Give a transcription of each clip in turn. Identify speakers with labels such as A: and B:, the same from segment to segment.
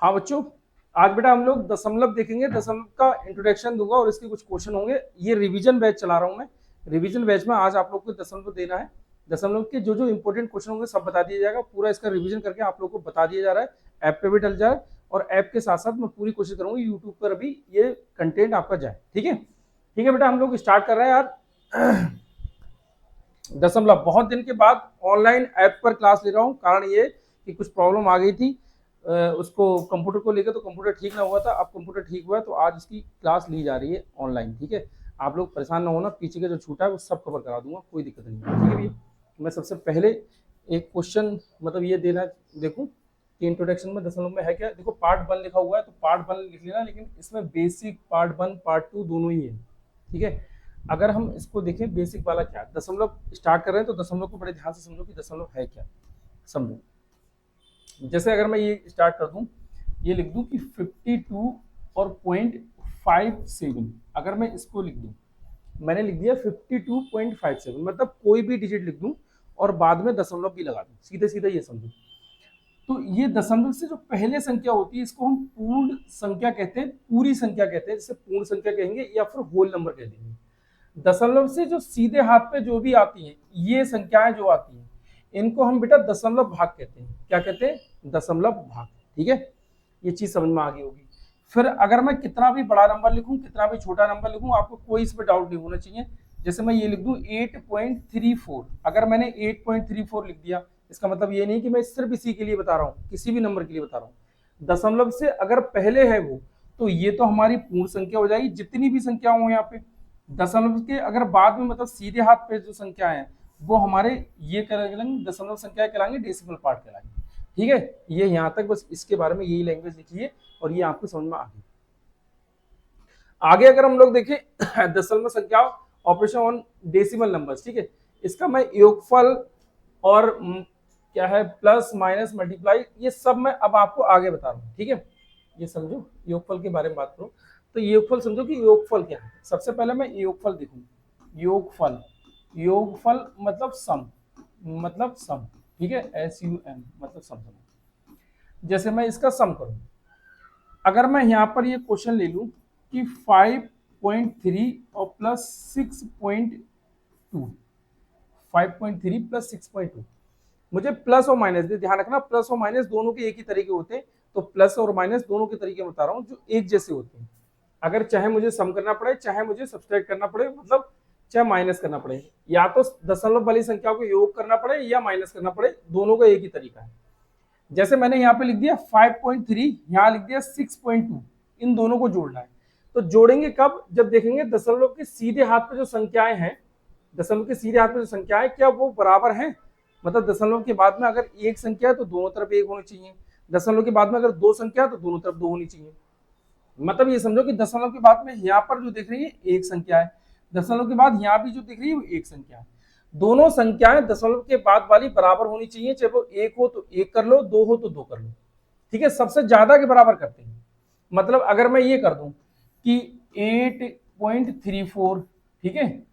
A: हाँ बच्चों, आज बेटा हम लोग दशमलव देखेंगे। दशमलव का इंट्रोडक्शन दूंगा और इसके कुछ क्वेश्चन होंगे। ये रिवीजन बैच चला रहा हूँ मैं। रिवीजन बैच में आज आप लोग को दशमलव देना है। दशमलव के जो जो इंपॉर्टेंट क्वेश्चन होंगे सब बता दिया जाएगा। पूरा इसका रिवीजन करके आप लोग को बता दिया जा रहा है। ऐप पे भी डल जाए और ऐप के साथ साथ मैं पूरी कोशिश करूंगा यूट्यूब पर भी ये कंटेंट आपका जाए। ठीक है, ठीक है बेटा, हम लोग स्टार्ट कर रहे हैं यार। दशमलव बहुत दिन के बाद ऑनलाइन ऐप पर क्लास ले रहा हूँ। कारण ये कि कुछ प्रॉब्लम आ गई थी उसको कंप्यूटर को लेकर, तो कंप्यूटर ठीक ना हुआ था। अब कंप्यूटर ठीक हुआ है तो आज इसकी क्लास ली जा रही है ऑनलाइन। ठीक है, आप लोग परेशान ना होना, पीछे का जो छूटा है वो सब कवर करा दूंगा, कोई दिक्कत नहीं है। ठीक है भैया, मैं सबसे पहले एक क्वेश्चन मतलब ये देना देखूँ कि इंट्रोडक्शन में दशमलव में है क्या। देखो पार्ट 1 लिखा हुआ है तो पार्ट 1 लिख लेना, लेकिन इसमें बेसिक पार्ट 1 पार्ट 2 दोनों ही है। ठीक है, अगर हम इसको देखें बेसिक वाला क्या है, दशमलव स्टार्ट कर रहे हैं तो दशमलव को बड़े ध्यान से समझो कि दशमलव है क्या। समझो, जैसे अगर मैं ये स्टार्ट कर दूं, ये लिख दूं कि 52 और 0.57, अगर मैं इसको लिख दूं, मैंने लिख दिया 52.57, मतलब कोई भी डिजिट लिख दूं और बाद में दशमलव भी लगा दूं, सीधे सीधे ये समझो। तो ये दशमलव से जो पहले संख्या होती है इसको हम पूर्ण संख्या कहते हैं, पूरी संख्या कहते हैं, जिसे पूर्ण संख्या कहेंगे या फिर होल नंबर कह देंगे। दशमलव से जो सीधे हाथ पे जो भी आती हैं, ये संख्याएं जो आती हैं, इनको हम बेटा दशमलव भाग कहते हैं। क्या कहते हैं? दशमलव भाग। ठीक है, ये चीज समझ में आ गई होगी। फिर अगर मैं कितना भी बड़ा नंबर लिखूं, कितना भी छोटा नंबर लिखूं, आपको कोई इस पर डाउट नहीं होना चाहिए। जैसे मैं ये लिख दूं 8.34, अगर मैंने 8.34 लिख दिया, इसका मतलब ये नहीं कि मैं सिर्फ इसी के लिए बता रहा हूँ, किसी भी नंबर के लिए बता रहा हूँ। दशमलव से अगर पहले है वो, तो ये तो हमारी पूर्ण संख्या हो जाएगी, जितनी भी संख्या हो यहाँ पे। दशमलव के अगर बाद में मतलब सीधे हाथ पे जो संख्या है वो हमारे ये कहलाएंगे, दशमलव संख्या कहलाएंगे, डेसिमल पार्ट कहलाएंगे। ठीक है, ये यहाँ तक बस इसके बारे में यही लैंग्वेज लिखी है और ये आपको समझ में आ गई। आगे अगर हम लोग देखें दशमलव संख्या ऑपरेशन ऑन डेसिमल नंबर्स। ठीक है, इसका मैं योगफल और क्या है प्लस माइनस मल्टीप्लाई, ये सब मैं अब आपको आगे बता रहा हूँ। ठीक है, ये समझो, योगफल के बारे में बात करो तो योगफल समझो कि योगफल क्या है। सबसे पहले मैं योगफल देखूं, योगफल, योगफल मतलब सम, मतलब सम। ठीक है, SUM मतलब सम। जैसे मैं इसका सम करूं, अगर मैं यहाँ पर ये क्वेश्चन ले लूं कि 5.3 और प्लस 6.2, 5.3 प्लस 6.2, मुझे प्लस और माइनस दे। ध्यान रखना, प्लस और माइनस दोनों के एक ही तरीके होते हैं, तो प्लस और माइनस दोनों के तरीके बता रहा हूँ जो एक जैसे होते हैं। अगर चाहे मुझे सम करना पड़े, चाहे मुझे सब्सट्रैक्ट करना पड़े, मतलब चाहे माइनस करना पड़े, या तो दशमलव वाली संख्या को योग करना पड़े या माइनस करना पड़े, दोनों का एक ही तरीका है। जैसे मैंने यहाँ पे लिख दिया 5.3, यहाँ लिख दिया 6.2, इन दोनों को जोड़ना है। तो जोड़ेंगे कब? जब देखेंगे दशमलव के सीधे हाथ पे जो संख्याएं हैं, दशमलव के सीधे हाथ पे जो संख्याएं क्या वो बराबर हैं। मतलब दशमलव के बाद में अगर एक संख्या है तो दोनों तरफ एक होनी चाहिए, दशमलव के बाद में अगर दो संख्या है तो दोनों तरफ दो होनी चाहिए। मतलब ये समझो कि दशमलव के बाद में यहाँ पर जो दिख रही है एक संख्या है, दशमलव के बाद यहाँ भी जो दिख रही है वो एक संख्या है। दोनों संख्याएं दशमलव के बाद वाली बराबर होनी चाहिए, चाहे वो एक हो तो एक कर लो, दो हो तो दो कर लो। ठीक है, सबसे ज्यादा के बराबर करते हैं। मतलब अगर मैं ये कर दूं कि 8.34, ठीक है,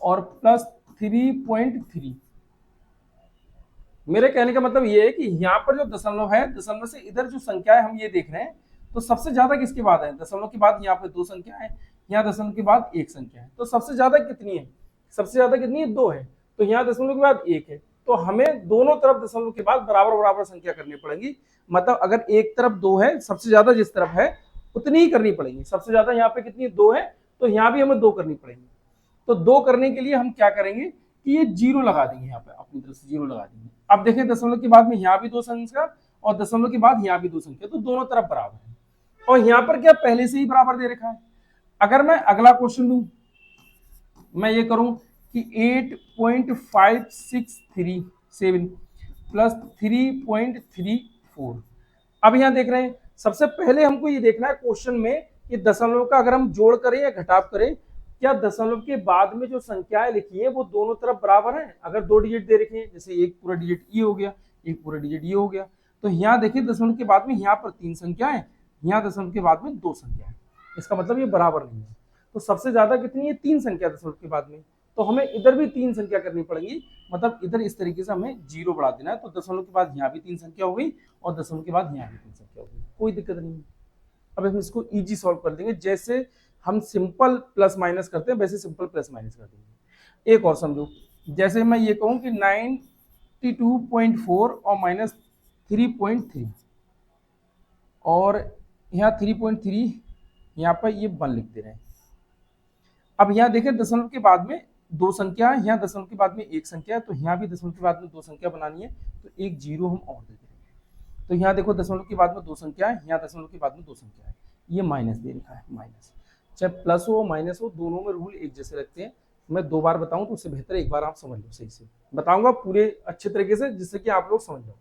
A: और प्लस 3.3, मेरे कहने का मतलब ये है कि यहाँ पर जो दशमलव है, दशमलव से इधर जो संख्या है हम ये देख रहे हैं, तो सबसे ज्यादा किसके बाद है? दशमलव के बाद यहाँ पे दो संख्या है, यहाँ दशमलव के बाद एक संख्या है, तो सबसे ज्यादा कितनी है? सबसे ज्यादा कितनी है? दो है। तो यहाँ दशमलव के बाद एक है, तो हमें दोनों तरफ दशमलव के बाद बराबर बराबर संख्या करनी पड़ेगी। मतलब अगर एक तरफ दो है, सबसे ज्यादा जिस तरफ है उतनी ही करनी पड़ेगी। सबसे ज्यादा यहाँ पे कितनी? दो है, तो यहाँ भी हमें दो करनी पड़ेगी। तो दो करने के लिए हम क्या करेंगे कि ये जीरो लगा देंगे, यहाँ पे अपनी तरफ से जीरो लगा देंगे। अब देखें दशमलव के बाद में यहाँ भी दो संख्या और दशमलव के बाद यहाँ भी दो संख्या, तो दोनों तरफ बराबर है। और यहाँ पर क्या पहले से ही बराबर दे रखा है। अगर मैं अगला क्वेश्चन लूं, मैं ये करूं कि 8.567 प्लस 3.34, अब यहाँ देख रहे हैं सबसे पहले हमको ये देखना है क्वेश्चन में कि दशमलव का अगर हम जोड़ करें या घटाव करें, क्या दशमलव के बाद में जो संख्याएं लिखी है वो दोनों तरफ बराबर है। अगर दो डिजिट दे रखे हैं, जैसे एक पूरा डिजिट ये हो गया, एक पूरा डिजिट ये हो गया, तो यहाँ देखिए दशमलव के बाद में यहाँ पर तीन संख्याएं, यहाँ दशमलव के बाद में दो संख्याएं, इसका मतलब ये बराबर नहीं है। तो सबसे ज्यादा कितनी है? तीन संख्या दशमलव के बाद में, तो हमें इधर भी तीन संख्या करनी पड़ेगी। मतलब इधर इस तरीके से हमें जीरो बढ़ा देना है, तो दशमलव के बाद यहाँ भी तीन संख्या हो गई और दशमलव के बाद यहाँ भी तीन संख्या हो गई। कोई दिक्कत नहीं है। अब हम इसको इजी सॉल्व कर देंगे, जैसे हम सिंपल प्लस माइनस करते हैं वैसे सिंपल प्लस माइनस कर देंगे। एक और समझो, जैसे मैं ये कहूँ कि 92.4 और माइनस 3.3 और यहाँ 3.3 यहाँ पर ये 1 लिख दे रहे हैं। अब यहाँ देखें दशमलव के बाद में दो संख्या है, यहाँ दशमलव के बाद में एक संख्या है, तो यहाँ भी दशमलव के बाद में दो संख्या बनानी है, तो एक जीरो हम और दे देंगे। तो यहाँ देखो दशमलव के बाद में दो संख्या है, यहाँ दशमलव के बाद में दो संख्या है, ये माइनस दे रखा है, माइनस। चाहे प्लस हो माइनस हो, दोनों में रूल एक जैसे लगते हैं। मैं 2 बार बताऊं तो उससे बेहतर एक बार आप समझ लो, सही से बताऊंगा पूरे अच्छे तरीके से, जिससे कि आप लोग समझ लो।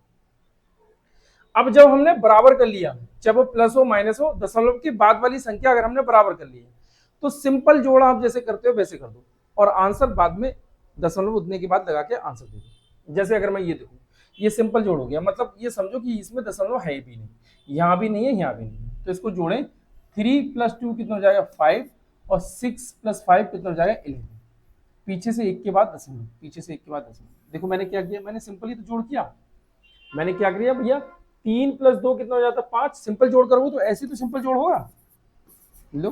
A: अब जब हमने बराबर कर लिया, चाहे वो प्लस हो माइनस हो, दशमलव के बाद वाली संख्या अगर हमने बराबर कर ली है, तो सिंपल जोड़ आप जैसे करते हो वैसे कर दो, और आंसर बाद में दशमलव उतने के बाद लगा के आंसर दे दो। जैसे अगर मैं ये देखूं, ये सिंपल जोड़ हो गया, मतलब ये समझो कि इसमें दशमलव है भी नहीं, यहाँ भी नहीं है, यहाँ भी नहीं है, तो इसको जोड़ें। 3 + 2 कितना हो जाएगा 5, और 6 + 5 कितना हो जाएगा 11। पीछे से एक के बाद दशमलव, पीछे से एक के बाद दशमलव। देखो मैंने क्या किया, मैंने सिंपली तो जोड़ किया। मैंने क्या किया भैया, 3 + 2 कितना हो जाता है 5। सिंपल जोड़ करोगे तो ऐसे तो सिंपल जोड़ होगा। लो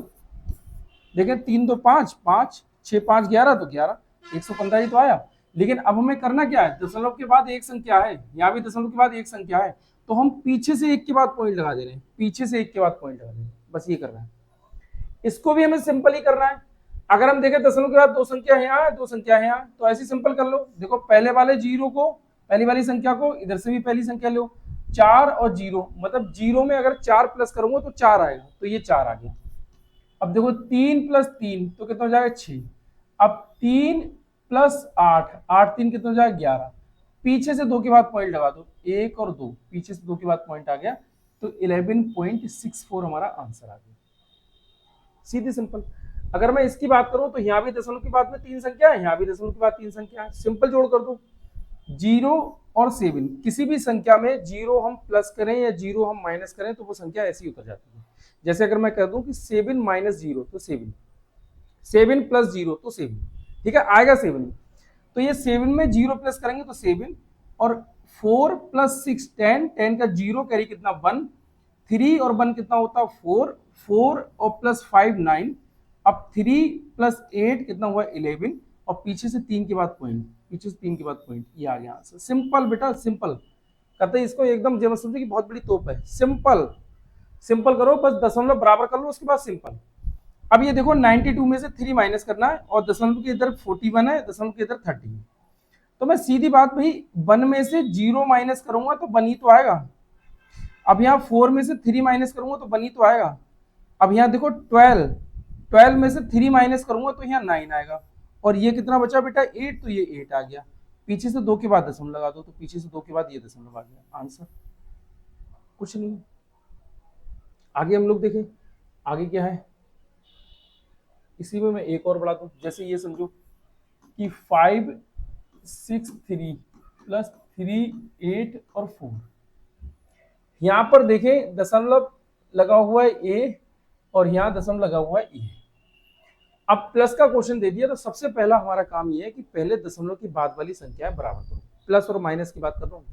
A: देखें, 3 2 5, 5 6 5 11, तो 11 115 ही तो आया। लेकिन अब हमें करना क्या है, दशमलव के बाद एक संख्या है, यहाँ भी दशमलव के बाद एक संख्या है, तो हम पीछे से एक के बाद पॉइंट लगा दे रहे हैं, पीछे से एक के बाद पॉइंट लगा दे रहे हैं, बस ये करना है। इसको भी हमें सिंपल ही करना है। अगर हम देखें दशमलव के बाद दो संख्या है यहाँ, दो संख्या है यहाँ, तो ऐसे सिंपल कर लो। देखो पहले वाले जीरो को, पहली वाली संख्या को इधर से भी पहली संख्या लो, 4 और 0, मतलब 0 में अगर 4 प्लस करूंगा तो 4 आएगा, तो ये 4 आ गया। अब देखो 3 + 3 तो कितना हो जाएगा 6। अब 3 + 8, 8 3 कितना हो जाएगा 11। पीछे से 2 के बाद पॉइंट लगा दो, 1 और 2, पीछे से 2 के बाद पॉइंट आ गया, तो 11.64 हमारा आंसर आ गया। सीधी सिंपल। अगर मैं इसकी बात करूं तो यहाँ भी दशमलव के बाद में 3 संख्या है, यहाँ भी दशमलव के बाद 3 संख्या है, सिंपल जोड़ कर दो। 0 और 7, किसी भी संख्या में 0 हम प्लस करें या 0 हम माइनस करें तो वो संख्या ऐसी उतर जाती है। जैसे अगर मैं कह दूं कि 7 - 0 तो 7, 7 + 0 तो 7, ठीक है, आएगा 7। तो ये 7 में 0 प्लस करेंगे तो 7, और 4 + 6 10, 10 का 0 कैरी कितना 1, 3 और 1 कितना होता है 4, 4 और +5 9। अब 3 + 8 कितना हुआ 11, और पीछे से 3 के बाद पॉइंट, पीछे से 3 के बाद पॉइंट, ये आ गया आंसर। सिंपल बेटा, सिंपल कहते हैं इसको, एकदम जब समझे कि बहुत बड़ी तोप है। सिंपल, सिंपल करो, बस दशमलव बराबर कर लो, उसके बाद सिंपल। अब ये देखो 92 में से 3 माइनस करना है, और दशमलव के इधर 41 है, दशमलव के इधर 30 है, तो मैं सीधी बात भाई 1 में से 0 माइनस करूंगा तो 1 ही तो आएगा। अब यहाँ 4 में से 3 माइनस करूंगा तो 1 ही तो आएगा। अब यहाँ देखो 12 में से 3 माइनस करूंगा तो यहाँ 9 आएगा, और ये कितना बचा बेटा 8, तो ये 8 आ गया। पीछे से 2 के बाद दशमलव लगा दो, तो पीछे से 2 के बाद ये दशमलव आ गया, आंसर। कुछ नहीं। आगे हम लोग देखें, आगे क्या है, इसी में मैं एक और बढ़ा दूं। जैसे ये समझो कि 5 6 3 + 3 8 और 4, यहां पर देखें दशमलव लगा हुआ है ए, और यहां दशमलव लगा हुआ है ए। अब प्लस का क्वेश्चन दे दिया, तो सबसे पहला हमारा काम ये है कि पहले दशमलव की बाद वाली संख्या बराबर करो। प्लस और माइनस की बात कर रहा हूं।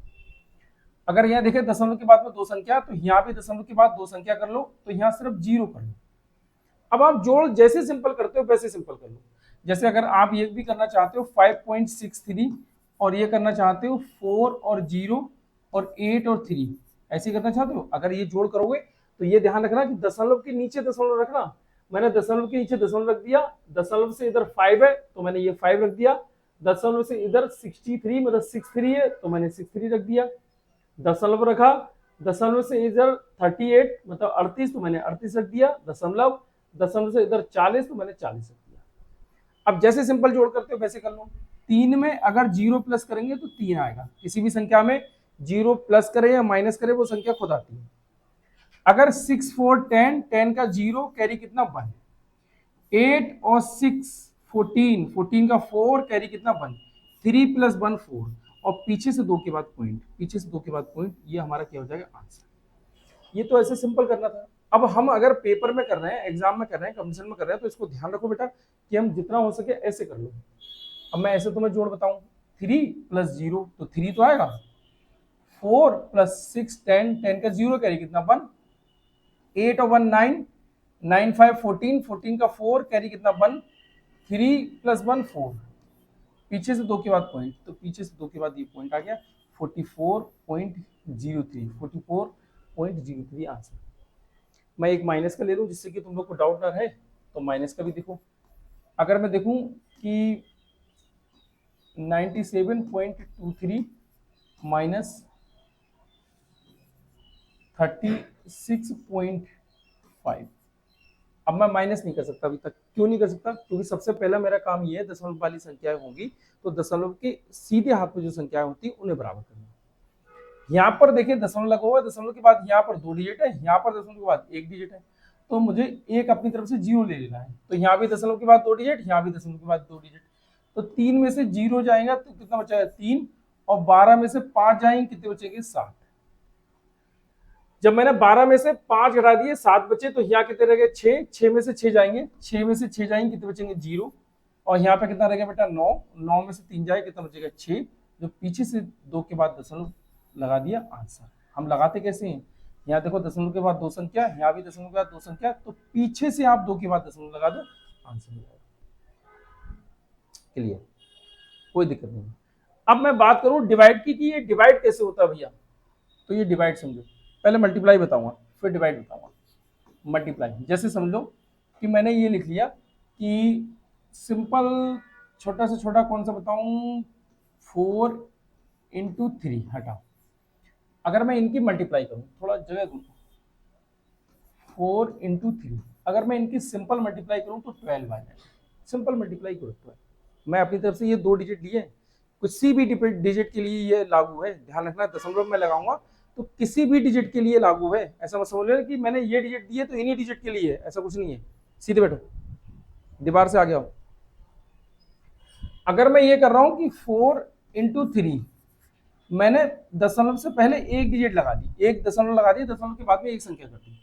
A: अगर यहाँ देखें दशमलव के बाद में दो संख्या, तो यहाँ भी दशमलव के बाद दो संख्या कर लो, तो यहाँ सिर्फ 0 कर लो। अब आप जोड़ जैसे सिंपल करते हो वैसे सिंपल कर लो। जैसे अगर आप ये भी करना चाहते हो 5.63, और ये करना चाहते हो 4 और 0 और 8 और 3, ऐसे करना चाहते हो, अगर ये जोड़ करोगे तो ये ध्यान रखना कि दशमलव के नीचे दशमलव रखना। मैंने दशमलव के नीचे दशमलव रख दिया, दशमलव से इधर 5 है तो मैंने ये 5 रख दिया, दशमलव से इधर 63 मतलब 63 है तो मैंने 63 रख दिया, दशमलव रखा, दशमलव से इधर 38 मतलब 38 तो मैंने 38 रख दिया, दशमलव से इधर 40 तो मैंने 40 रख दिया। अब जैसे सिंपल जोड़ करते हो वैसे कर लो। 3 में अगर 0 प्लस करेंगे तो 3 आएगा। किसी भी संख्या में 0 प्लस करे या माइनस करे वो संख्या खुद आती है। अगर 6 4 10, 10 का 0 कैरी कितना 1, 8 और 6 14, 14 का 4 कैरी कितना 1, 3 + 1 4, और पीछे से 2 के बाद पॉइंट, पीछे से 2 के बाद पॉइंट, ये हमारा क्या हो जाएगा आंसर। ये तो ऐसे सिंपल करना था। अब हम अगर पेपर में कर रहे हैं, एग्जाम में कर रहे हैं, कंपटीशन में कर रहे हैं, तो इसको ध्यान रखो बेटा कि हम जितना हो सके ऐसे कर लो। अब मैं ऐसे तुम्हें जोड़ बताऊं, 3 + 0 तो 3 तो आएगा, 4 + 6 10, 10 का 0 कैरी कितना 1, 8 और 1 9, 9 5 14, 14 का 4 कैरी कितना 1, 3 प्लस 1 4, पीछे से 2 के बाद पॉइंट, तो पीछे से 2 के बाद ये पॉइंट आ गया 44.03, 44.03 आंसर। मैं एक माइनस का ले लूं जिससे कि तुम लोग को डाउट ना रहे, तो माइनस का भी देखो। अगर मैं देखूं कि 97.23 माइनस 36.5, अब मैं माइनस नहीं कर सकता अभी तक। क्यों नहीं कर सकता? क्योंकि सबसे पहला मेरा काम ये है दशमलव वाली संख्याएं होंगी तो दशमलव के सीधे हाथ में जो संख्याएं होती है उन्हें बराबर करना। यहाँ पर देखिए दशमलव लगा हुआ है, दशमलव के बाद यहाँ पर 2 डिजिट है, यहाँ पर दशमलव के बाद 1 डिजिट है, तो मुझे एक अपनी तरफ से 0 ले लेना है। तो यहाँ भी दशमलव के बाद 2 डिजिट, यहाँ भी दशमलव के बाद 2 डिजिट, तो 3 में से 0 जाएगा तो कितना बचेगा 3, और 12 में से 5 जाएंगे, कितने बचेंगे 7। जब मैंने 12 में से 5 घटा दिए 7 बचे, तो यहाँ कितने रह गए 6, 6 में से 6 जाएंगे, 6 में से 6 जाएंगे, कितने बचेंगे 0, और यहाँ पे कितना रह गया बेटा 9, 9 में से 3 जाए कितना बचेगा 6, जो पीछे से 2 के बाद दशमलव लगा दिया आंसर। हम लगाते कैसे हैं, यहाँ देखो दशमलव के बाद 2 संख्या, यहाँ भी दशमलव के बाद 2 संख्या, तो पीछे से आप 2 के बाद दशमलव लगा दो, आंसर हो जाएगा। क्लियर, कोई दिक्कत नहीं। अब मैं बात करूं डिवाइड की कि ये डिवाइड कैसे होता है भैया, तो ये डिवाइड समझो, पहले मल्टीप्लाई बताऊंगा फिर डिवाइड बताऊंगा। मल्टीप्लाई जैसे समझो कि मैंने ये लिख लिया कि सिंपल छोटा से छोटा कौन सा बताऊं, 4 इंटू 3 हटाओ, अगर मैं इनकी मल्टीप्लाई करूं, थोड़ा जगह दूं, 4 इंटू 3, अगर मैं इनकी सिंपल मल्टीप्लाई करूं तो 12 आ जाएगा। सिंपल मल्टीप्लाई करो 12, मैं अपनी तरफ से ये 2 डिजिट लिए, किसी भी डिजिट के लिए ये लागू है, ध्यान रखना दशमलव में लगाऊंगा तो किसी भी डिजिट के लिए लागू है, ऐसा मत समझ लेना कि मैंने ये डिजिट दिए तो इन्हीं डिजिट के लिए है, ऐसा कुछ नहीं है। सीधे बैठो, दीवार से आगे आओ। अगर मैं ये कर रहा हूं कि 4 इंटू 3, मैंने दशमलव से पहले एक डिजिट लगा दी, एक दशमलव लगा दिया, दशमलव के बाद में एक संख्या कर दी,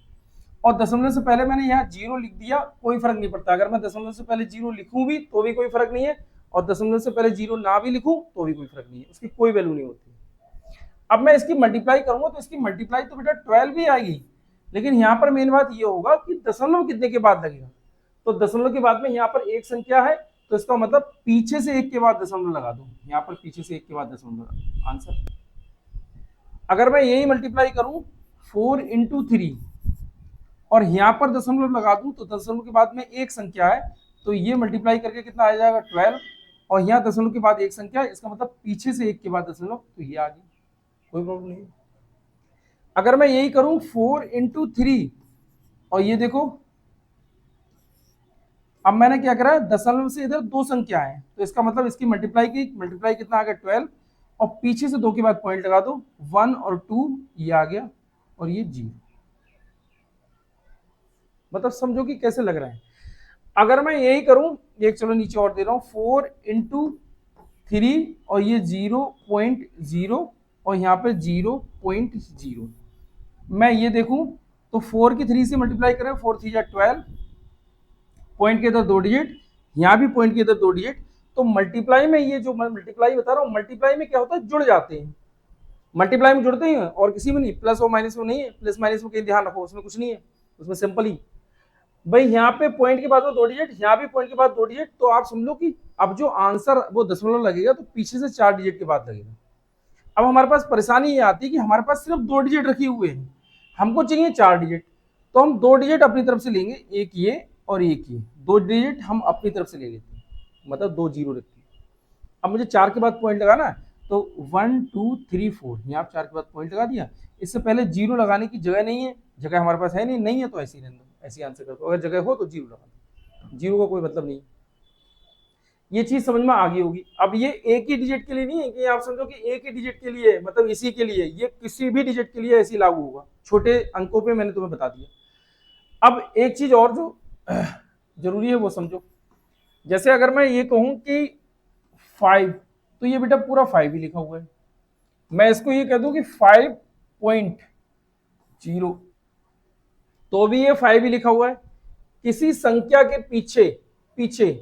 A: और दशमलव से पहले मैंने यहाँ 0 लिख दिया, कोई फर्क नहीं पड़ता। अगर मैं दशमलव से पहले 0 लिखूं भी तो भी कोई फर्क नहीं है, और दशमलव से पहले 0 ना भी लिखूं तो भी कोई फर्क नहीं है, उसकी कोई वैल्यू नहीं होती। अब मैं इसकी मल्टीप्लाई करूंगा तो इसकी मल्टीप्लाई तो बेटा 12 भी आएगी, लेकिन यहाँ पर मेन बात ये होगा कि दशमलव कितने के बाद लगेगा, तो दशमलव के बाद में यहाँ पर एक संख्या है, तो इसका मतलब पीछे से 1 के बाद दशमलव लगा दो, यहाँ पर पीछे से 1 के बाद दशमलव लगा दो, आंसर। अगर मैं यही मल्टीप्लाई करूं 4 इंटू 3 और यहाँ पर दशमलव लगा दूं, तो दशमलव के बाद में एक संख्या है, तो ये मल्टीप्लाई करके कितना आ जाएगा 12, और यहाँ दशमलव के बाद एक संख्या है, इसका मतलब पीछे से 1 के बाद दशमलव, तो ये आ गई, कोई प्रॉब्लम नहीं। अगर मैं यही करूं 4 इंटू 3 और ये देखो, अब मैंने क्या करा, दशमलव से इधर 2 संख्या है, तो इसका मतलब इसकी मल्टीप्लाई कितना आ गया 12, और पीछे से 2 के बाद पॉइंट लगा दो, 1 और 2 ये आ गया, और ये 0। मतलब समझो कि कैसे लग रहा है। अगर मैं यही करूं, एक चलो नीचे और दे रहा हूं, 4 इंटू 3 और ये 0.0 और यहाँ पे 0.0, मैं ये देखूं तो 4 की 3 से मल्टीप्लाई करें, 4 3 12, पॉइंट के इधर 2 डिजिट, यहाँ भी पॉइंट के इधर 2 डिजिट, तो मल्टीप्लाई में ये जो मल्टीप्लाई बता रहा हूँ, मल्टीप्लाई में क्या होता है, जुड़ जाते हैं, मल्टीप्लाई में जुड़ते हैं और किसी में नहीं, प्लस और माइनस में नहीं है, प्लस माइनस में कहीं ध्यान रखो, उसमें कुछ नहीं है, उसमें सिंपल ही भाई यहाँ पे पॉइंट के बाद में 2 डिजिट, यहाँ भी पॉइंट के बाद 2 डिजिट, तो आप समझो कि अब जो आंसर वो दशमलव लगेगा तो पीछे से 4 डिजिट के बाद लगेगा। अब हमारे पास परेशानी ये आती है कि हमारे पास सिर्फ 2 डिजिट रखे हुए हैं, हमको चाहिए 4 डिजिट, तो हम 2 डिजिट अपनी तरफ से लेंगे, एक ये और एक ये, 2 डिजिट हम अपनी तरफ से ले लेते हैं, मतलब 2 जीरो रखते हैं। अब मुझे 4 के बाद पॉइंट लगाना है, तो 1 2 3 4, यहाँ 4 के बाद पॉइंट लगा दिया, इससे पहले 0 लगाने की जगह नहीं है, जगह हमारे पास है नहीं है तो ऐसे ही रहने दो, ऐसे आंसर कर दो, अगर जगह हो तो 0 लगा दो, 0 का कोई मतलब नहीं। ये चीज समझ में आ गई होगी। अब ये एक ही डिजिट के लिए नहीं है कि आप समझो कि एक ही डिजिट के लिए, मतलब इसी के लिए, ये किसी भी डिजिट के लिए ऐसी लागू होगा, छोटे अंकों पे मैंने तुम्हें बता दिया। अब एक चीज और जो जरूरी है वो समझो, जैसे अगर मैं ये कहूं कि 5, तो ये बेटा पूरा 5 ही लिखा हुआ है, मैं इसको ये कह दूं कि 5.0, तो भी ये 5 ही लिखा हुआ है। किसी संख्या के पीछे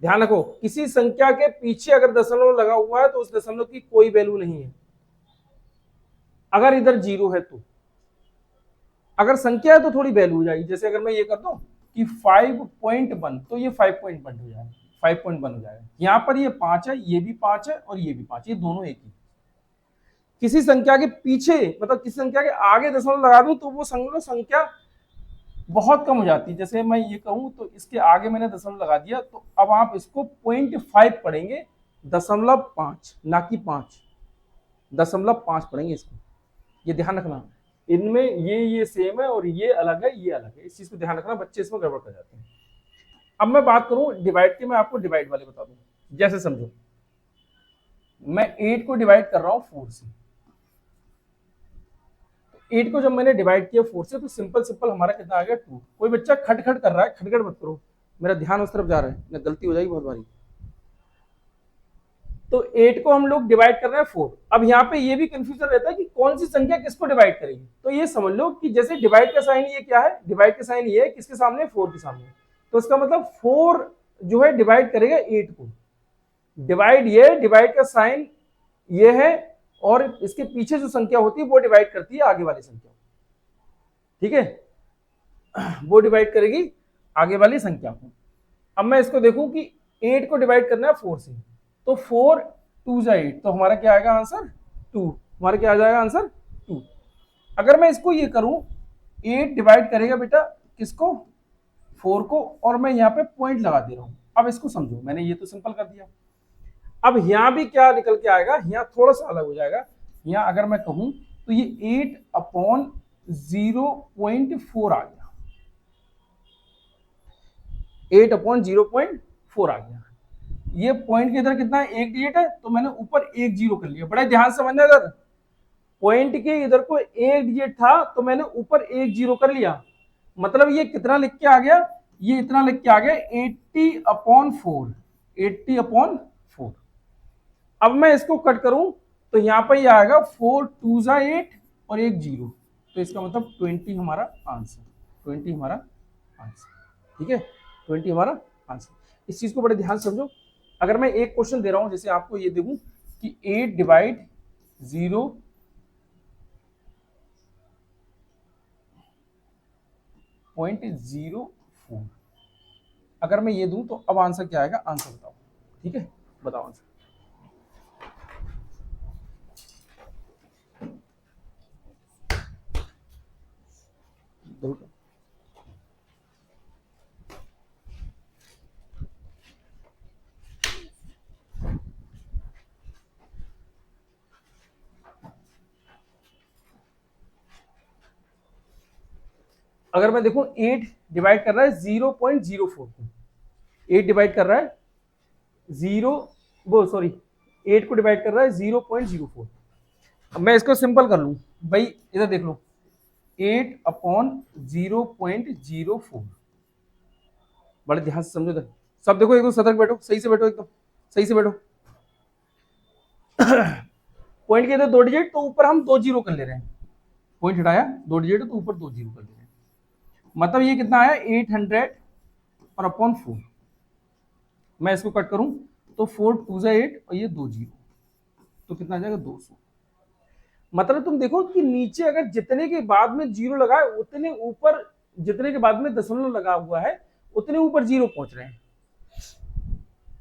A: ध्यान रखो, किसी संख्या के पीछे अगर दशमलव लगा हुआ है तो उस दशमलव की कोई वैल्यू नहीं है, अगर इधर 0 है तो। अगर संख्या है तो थोड़ी वैल्यू हो जाएगी, जैसे अगर मैं ये कर दूं कि 5.1 तो ये 5.1 हो जाएगा, 5.1 हो जाएगा। यहाँ पर ये 5 है, ये भी 5 है और ये भी 5, ये दोनों एक ही। किसी संख्या के पीछे मतलब किसी संख्या के आगे दशमलव लगा दूं तो वो संख्या बहुत कम हो जाती है। जैसे मैं ये कहूं तो इसके आगे मैंने दशमलव लगा दिया, तो अब आप इसको 0.5 पढ़ेंगे, 0.5 ना कि 5, 0.5 पढ़ेंगे इसको। ये ध्यान रखना, इनमें ये सेम है और ये अलग है, ये अलग है, इस चीज को ध्यान रखना, बच्चे इसमें गड़बड़ कर जाते हैं। अब मैं बात करूं डिवाइड की, मैं आपको डिवाइड वाले बता दूं। जैसे समझो मैं 8 को डिवाइड कर रहा हूं 4 से, 8 को जब मैंने डिवाइड किया 4 से तो सिंपल हमारा कितना आ गया 2। कोई बच्चा खटखट कर रहा है, खटखट मत करो, मेरा ध्यान उस तरफ जा रहा है, ना गलती हो जाएगी बहुत बारी। तो 8 को हम लोग डिवाइड कर रहे हैं 4। अब यहाँ पे ये भी कंफ्यूजन रहता है कि कौन सी संख्या किसको डिवाइड करेगी। तो ये समझ लो कि जैसे डिवाइड का साइन ये क्या है, डिवाइड का साइन ये है किसके सामने, 4 के सामने। तो इसका मतलब 4 जो है डिवाइड करेगा 8 को। डिवाइड ये, डिवाइड का साइन ये है और इसके पीछे जो संख्या होती है वो डिवाइड करती है आगे वाली संख्या, ठीक है, वो डिवाइड करेगी आगे वाली संख्या को। अब मैं इसको देखूं कि 8 को डिवाइड करना है 4 से, तो 4 2 जा 8, तो हमारा क्या आएगा आंसर 2। हमारा क्या आ जाएगा आंसर 2। अगर मैं इसको ये करूं 8 डिवाइड करेगा बेटा किसको, 4 को, और मैं यहाँ पे पॉइंट लगा दे रहा हूं। अब इसको समझो, मैंने ये तो सिंपल कर दिया। अब यहाँ भी क्या निकल के आएगा, यहाँ थोड़ा सा अलग हो जाएगा। यहाँ अगर मैं कहूं तो ये 8/0.4 आ गया, 8/0.4 आ गया। ये पॉइंट के इधर कितना है, एक डिजिट है, तो मैंने ऊपर एक जीरो कर लिया। बड़ा ध्यान से समझना, इधर पॉइंट के इधर को एक डिजिट था तो मैंने ऊपर एक जीरो कर लिया। मतलब ये कितना लिख के आ गया, ये इतना लिख के आ गया 80/4, 80/4। अब मैं इसको कट करूं तो यहाँ पर ये आएगा 4 2 जा 8 और एक जीरो, तो इसका मतलब 20 हमारा आंसर, 20 हमारा आंसर, ठीक है, 20 हमारा आंसर। इस चीज को बड़े ध्यान समझो। अगर मैं एक क्वेश्चन दे रहा हूं, जैसे आपको ये देखूं कि 8 डिवाइड 0.04, अगर मैं ये दूं तो अब आंसर क्या आएगा, आंसर बताओ, ठीक है, बताओ आंसर। अगर मैं देखूं 8 डिवाइड कर रहा है 0.04 को, 8 डिवाइड कर रहा है 8 को डिवाइड कर रहा है 0.04। अब मैं इसको सिंपल कर लूं भाई, इधर देख लो 8/0.04, बड़े ध्यान से समझो इधर, सब देखो, एकदम सतर्क बैठो, सही से बैठो, एकदम सही से बैठो। पॉइंट के इधर 2 डिजिट, तो ऊपर हम 2 जीरो कर ले रहे हैं, पॉइंट हटाया 2 डिजिट तो ऊपर 2 जीरो कर ले रहे हैं। मतलब ये कितना आया 800 और अपॉन 4। मैं इसको कट करूं तो 4 2 जा 8 और ये 2 जीरो, तो कितना आ जाएगा 200। मतलब तुम देखो कि नीचे अगर जितने के बाद में जीरो लगा है उतने ऊपर, जितने के बाद में दशमलव लगा हुआ है उतने ऊपर जीरो पहुंच रहे हैं।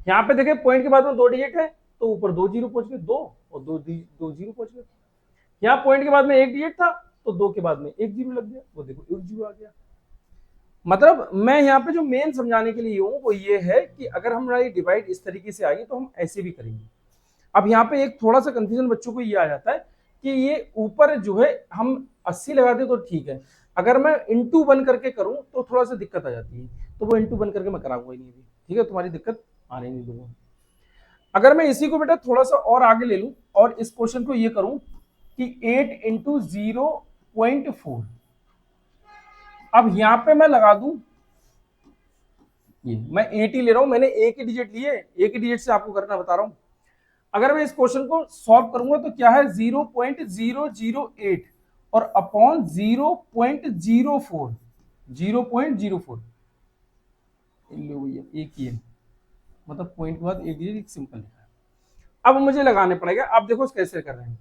A: यहाँ पे देखे पॉइंट के बाद में 2 डिजिट है तो ऊपर 2 जीरो पहुंच गए, 2 और 2 जीरो पहुंच गए। यहाँ पॉइंट के बाद में 1 डिजिट था तो 2 के बाद में 1 जीरो लग गया, वो देखो 1 जीरो आ गया। मतलब मैं यहाँ पे जो मेन समझाने के लिए हूँ वो ये है कि अगर हमारी डिवाइड इस तरीके से आई तो हम ऐसे भी करेंगे। अब यहाँ पे एक थोड़ा सा कंफ्यूजन बच्चों को ये आ जाता है कि ये ऊपर जो है हम 80 लगा दे तो ठीक है, अगर मैं इंटू 1 करके करूं तो थोड़ा सा दिक्कत आ जाती है, तो वो इंटू 1 करके मैं कराऊंगा ही नहीं, ठीक है, तुम्हारी दिक्कत आ रही नहीं दोनों। अगर मैं इसी को बेटा थोड़ा सा और आगे ले लूं और इस क्वेश्चन को ये करूं कि 8 इंटू 0.4, अब यहां पे मैं लगा दूं, ये मैं 8 ही ले रहा हूं, मैंने एक ही डिजिट लिए, एक ही डिजिट से आपको करना बता रहा हूं। अगर मैं इस क्वेश्चन को सॉल्व करूंगा तो क्या है 0.008 और अपॉन 0.04, 0.04 भैया एक ही है, मतलब पॉइंट के बाद एक डिजिट, एक सिंपल लिखा है। अब मुझे लगाने पड़ेगा। अब देखो कैसे कर रहे हैं,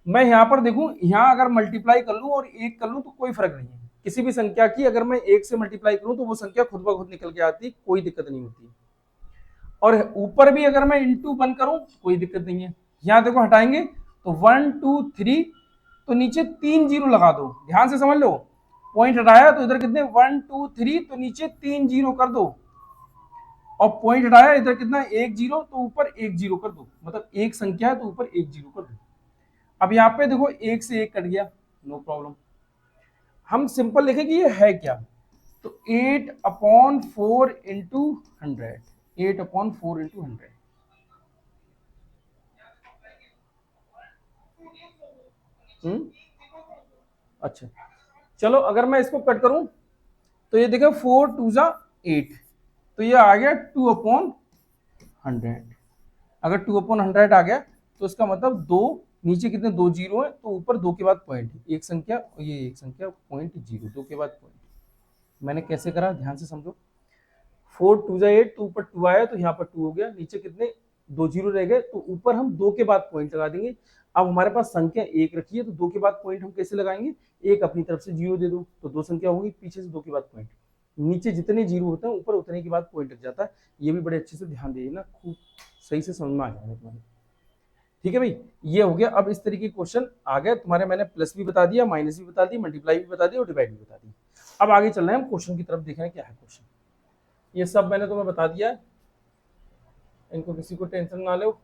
A: मैं यहां पर देखूं, यहां अगर मल्टीप्लाई कर लूं और 1 कर लूं तो कोई फर्क नहीं है, किसी भी संख्या की अगर मैं 1 से मल्टीप्लाई करूं तो वो संख्या खुद ब खुद निकल के आती, कोई दिक्कत नहीं होती। और ऊपर भी अगर मैं इंटू 1 करूं कोई दिक्कत नहीं है। यहां देखो हटाएंगे तो 1 2 3, तो नीचे 3 जीरो लगा दो, ध्यान से समझ लो। पॉइंट हटाया तो इधर कितने 1 2 3, तो नीचे 3 जीरो कर दो, और पॉइंट हटाया इधर कितना 1 जीरो, तो ऊपर 1 जीरो कर दो, मतलब एक संख्या है तो ऊपर 1 जीरो कर दो। अब यहाँ पे देखो 1 से 1 कट गया, नो प्रॉब्लम। हम सिंपल लिखें कि ये है क्या, तो 8/4 इंटू 100, 8/4 इंटू 100। अच्छा, चलो अगर मैं इसको कट करूं तो ये देखो 4 2 जा 8, तो ये आ गया 2/100। अगर 2/100 आ गया तो इसका मतलब दो, नीचे कितने 2 जीरो है, तो ऊपर 2 के बाद पॉइंट, एक संख्या और ये एक संख्या, पॉइंट जीरो, 2 के बाद पॉइंट। मैंने कैसे करा ध्यान से समझो। 4 2 जा 8, तो ऊपर 2 आया तो यहाँ पर 2 हो गया, नीचे कितने 2 जीरो रह गए, तो ऊपर हम 2 के बाद पॉइंट लगा देंगे। अब हमारे पास संख्या 1 रखी है तो 2 के बाद पॉइंट हम कैसे लगाएंगे, एक अपनी तरफ से जीरो दे दो तो 2 संख्या होगी, पीछे से 2 के बाद पॉइंट, नीचे जितने जीरो होते हैं ऊपर उतने के बाद पॉइंट लग जाता है। ये भी बड़े अच्छे से ध्यान देना, खूब सही से समझ में आ जाएगा तुम्हारे। ठीक है भाई, ये हो गया। अब इस तरीके के क्वेश्चन आ गए तुम्हारे, मैंने प्लस भी बता दिया, माइनस भी बता दी, मल्टीप्लाई भी बता दी और डिवाइड भी बता दी। अब आगे चल रहे हैं हम क्वेश्चन की तरफ, देख रहे हैं क्या है क्वेश्चन। ये सब मैंने तुम्हें बता दिया है, इनको किसी को टेंशन ना लो,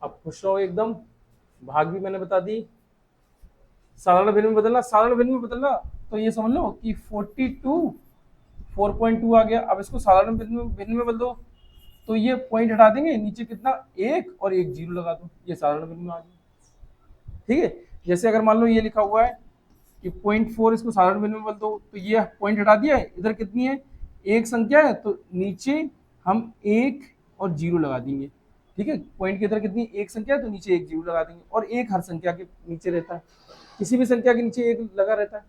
A: अब खुश रहो एकदम। भाग भी मैंने बता दी, साधारण भिन्न में बदलना, साधारण भिन्न में बदलना तो ये समझ लो कि 42 4.2 आ गया। अब इसको साधारण भिन्न में बदल दो तो ये पॉइंट हटा देंगे, नीचे कितना 1 और 1 जीरो लगा दो, ये साधारण भिन्न में आ गया। ठीक है, जैसे अगर मान लो ये लिखा हुआ है कि 0.4, इसको साधारण भिन्न में बदल दो तो ये पॉइंट हटा दिया है, इधर कितनी है एक संख्या है तो नीचे हम 1 और जीरो लगा देंगे। ठीक है, पॉइंट के इधर कितनी एक संख्या है तो नीचे 1 जीरो लगा देंगे, और एक हर संख्या के नीचे रहता है, किसी भी संख्या के नीचे 1 लगा रहता है।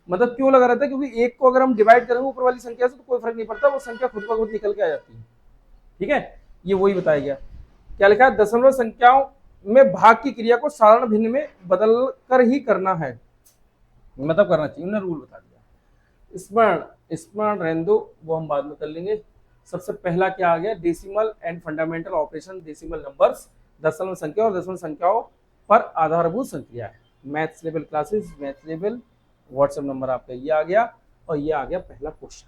A: मतलब क्यों लगा रहता है, क्योंकि 1 को अगर हम डिवाइड करेंगे ऊपर वाली संख्या से तो कोई फर्क नहीं पड़ता, वो संख्या खुद ब खुद निकल के आ जाती है। ठीक है, ये वही बताया गया। क्या लिखा है, दशमलव संख्याओं में भाग की क्रिया को साधारण भिन्न में बदल कर ही करना है, मतलब करना चाहिए, उन्होंने रूल बता दिया। स्मरण रहने दो, वो हम बाद में कर लेंगे। सबसे पहला क्या आ गया, decimal and fundamental operation, decimal numbers, दशमलव संख्या और दशमलव संख्याओं पर आधारभूत संख्या है। Maths level classes, maths level WhatsApp number आपका ये आ गया, और ये आ गया पहला क्वेश्चन।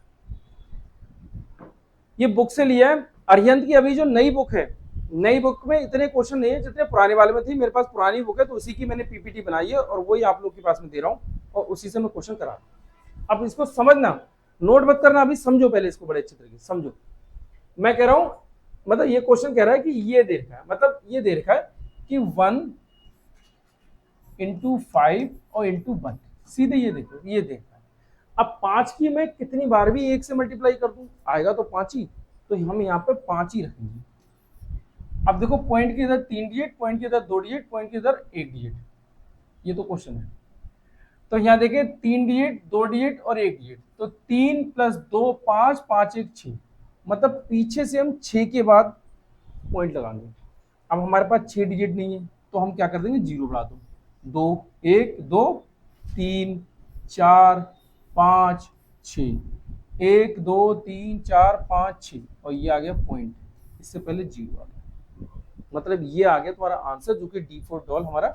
A: ये बुक से लिया है अरिहंत की, अभी जो नई बुक है, नई बुक में इतने क्वेश्चन नहीं है जितने पुराने वाले में थी। मेरे पास पुरानी बुक है तो उसी की मैंने पीपीटी बनाई है और वही आप लोग के पास में दे रहा हूँ, और उसी से मैं क्वेश्चन करा रहा हूँ। अब इसको समझना, नोट मत करना, अभी समझो पहले इसको बड़े अच्छे तरीके से समझो। मैं कह रहा हूँ, मतलब ये क्वेश्चन कह रहा है कि ये दे रखा है, मतलब ये दे रखा है कि 1 इंटू 5 और इंटू 1, सीधे ये देखो, ये देख रहा है। अब 5 की मैं कितनी बार भी 1 से मल्टीप्लाई कर दूं आएगा तो 5 ही, तो हम यहाँ पे 5 ही रखेंगे। अब देखो पॉइंट के इधर 3 डिजिट, पॉइंट के इधर 2 डिजिट, पॉइंट के इधर 1 डिजिट, ये तो क्वेश्चन है। तो यहाँ देखिए 3 डिजिट, 2 डिजिट और 1 डिजिट, तो 3 + 2 5, 5 1 6, मतलब पीछे से हम 6 के बाद पॉइंट लगाएंगे। अब हमारे पास 6 डिजिट नहीं है तो हम क्या कर देंगे, जीरो बढ़ा दो, 2 1 2 3 4 5 6, 1 2 3 4 5 6, और ये आ गया पॉइंट, इससे पहले जीरो आ गया, मतलब ये आ गया तुम्हारा आंसर, जो कि D4 डॉल हमारा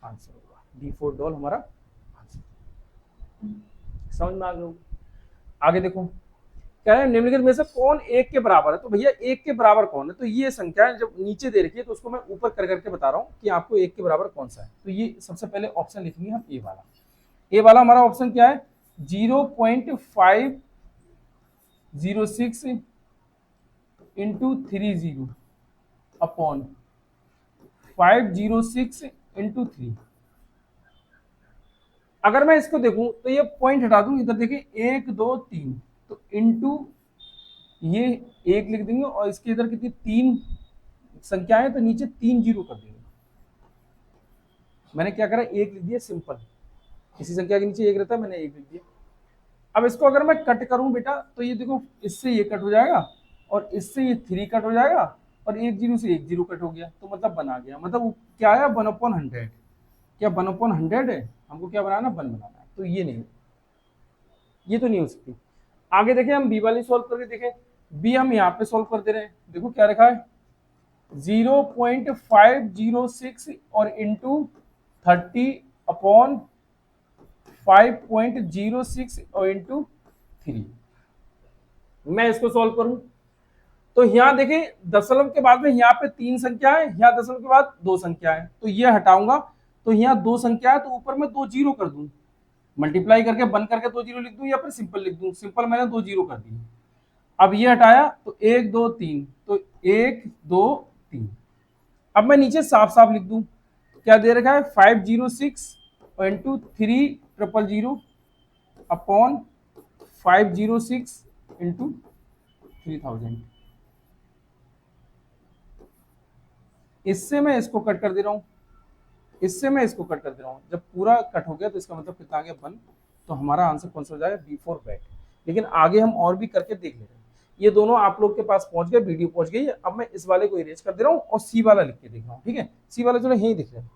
A: आंसर होगा। D4 डॉल हमारा आंसर, समझ में आ गया। आगे देखो कह रहे हैं निम्नलिखित में से कौन 1 के बराबर है, तो भैया 1 के बराबर कौन है, तो ये संख्या जब नीचे दे रखी है तो उसको मैं ऊपर कर करके बता रहा हूँ कि आपको 1 के बराबर कौन सा है। तो ये सबसे पहले ऑप्शन लिखेंगे हम ए वाला। ए वाला हमारा ऑप्शन क्या है, 0.506 इंटू 30 अपॉन 506 इंटू 3। अगर मैं इसको देखूं तो ये पॉइंट हटा दूं, इधर देखिए 1 2 3, तो इंटू ये 1 लिख देंगे, और इसके इधर कितनी 3 संख्याएं, तो नीचे 3 जीरो कर देंगे। मैंने क्या करा, 1 लिख दिया सिंपल, किसी संख्या के नीचे 1 रहता है, मैंने 1 लिख दिया। अब इसको अगर मैं कट करूं बेटा तो ये देखो, इससे ये कट हो जाएगा और इससे ये 3 कट हो जाएगा, और 1 जीरो से 1 जीरो कट हो गया, तो मतलब बना गया, मतलब क्या है 1/100। क्या 1/100 है, हमको क्या बनाना 1 बनाना है, तो ये नहीं, ये तो नहीं हो सकती। आगे देखें, हम बी वाली सॉल्व करके देखें। बी हम यहाँ पे सॉल्व कर दे रहे हैं, देखो क्या रखा है 0.506 और इंटू 30/5.06 और इंटू 3। मैं इसको सॉल्व करूं तो यहाँ देखिए दशमलव के बाद में यहाँ पे 3 संख्या है, यहाँ दशमलव के बाद 2 संख्या है, तो ये हटाऊंगा तो यहाँ 2 संख्या है, तो ऊपर में 2 जीरो कर दूं, मल्टीप्लाई करके बन करके 2 जीरो लिख दूं या फिर सिंपल लिख दूं। सिंपल मैंने 2 जीरो कर दिए। अब ये हटाया तो 1 2 3, तो 1 2 3। अब मैं नीचे साफ साफ लिख दूं, क्या दे रखा है 506 इंटू 3000 अपॉन 506 इंटू 3000। इससे मैं इसको कट कर दे रहा हूं, इससे मैं इसको कट कर दे रहा हूं। जब पूरा कट हो गया तो इसका मतलब कितना आ गया 1, तो हमारा आंसर कौन सा हो जाएगा B4 बैट। लेकिन आगे हम और भी करके देख ले रहे हैं। ये दोनों आप लोग के पास पहुंच गए, वीडियो पहुंच गई। अब मैं इस वाले को इरेज कर दे रहा हूँ और सी वाला लिख के देख रहा हूँ, ठीक है। सी वाला चलो यहीं दिख रहा है,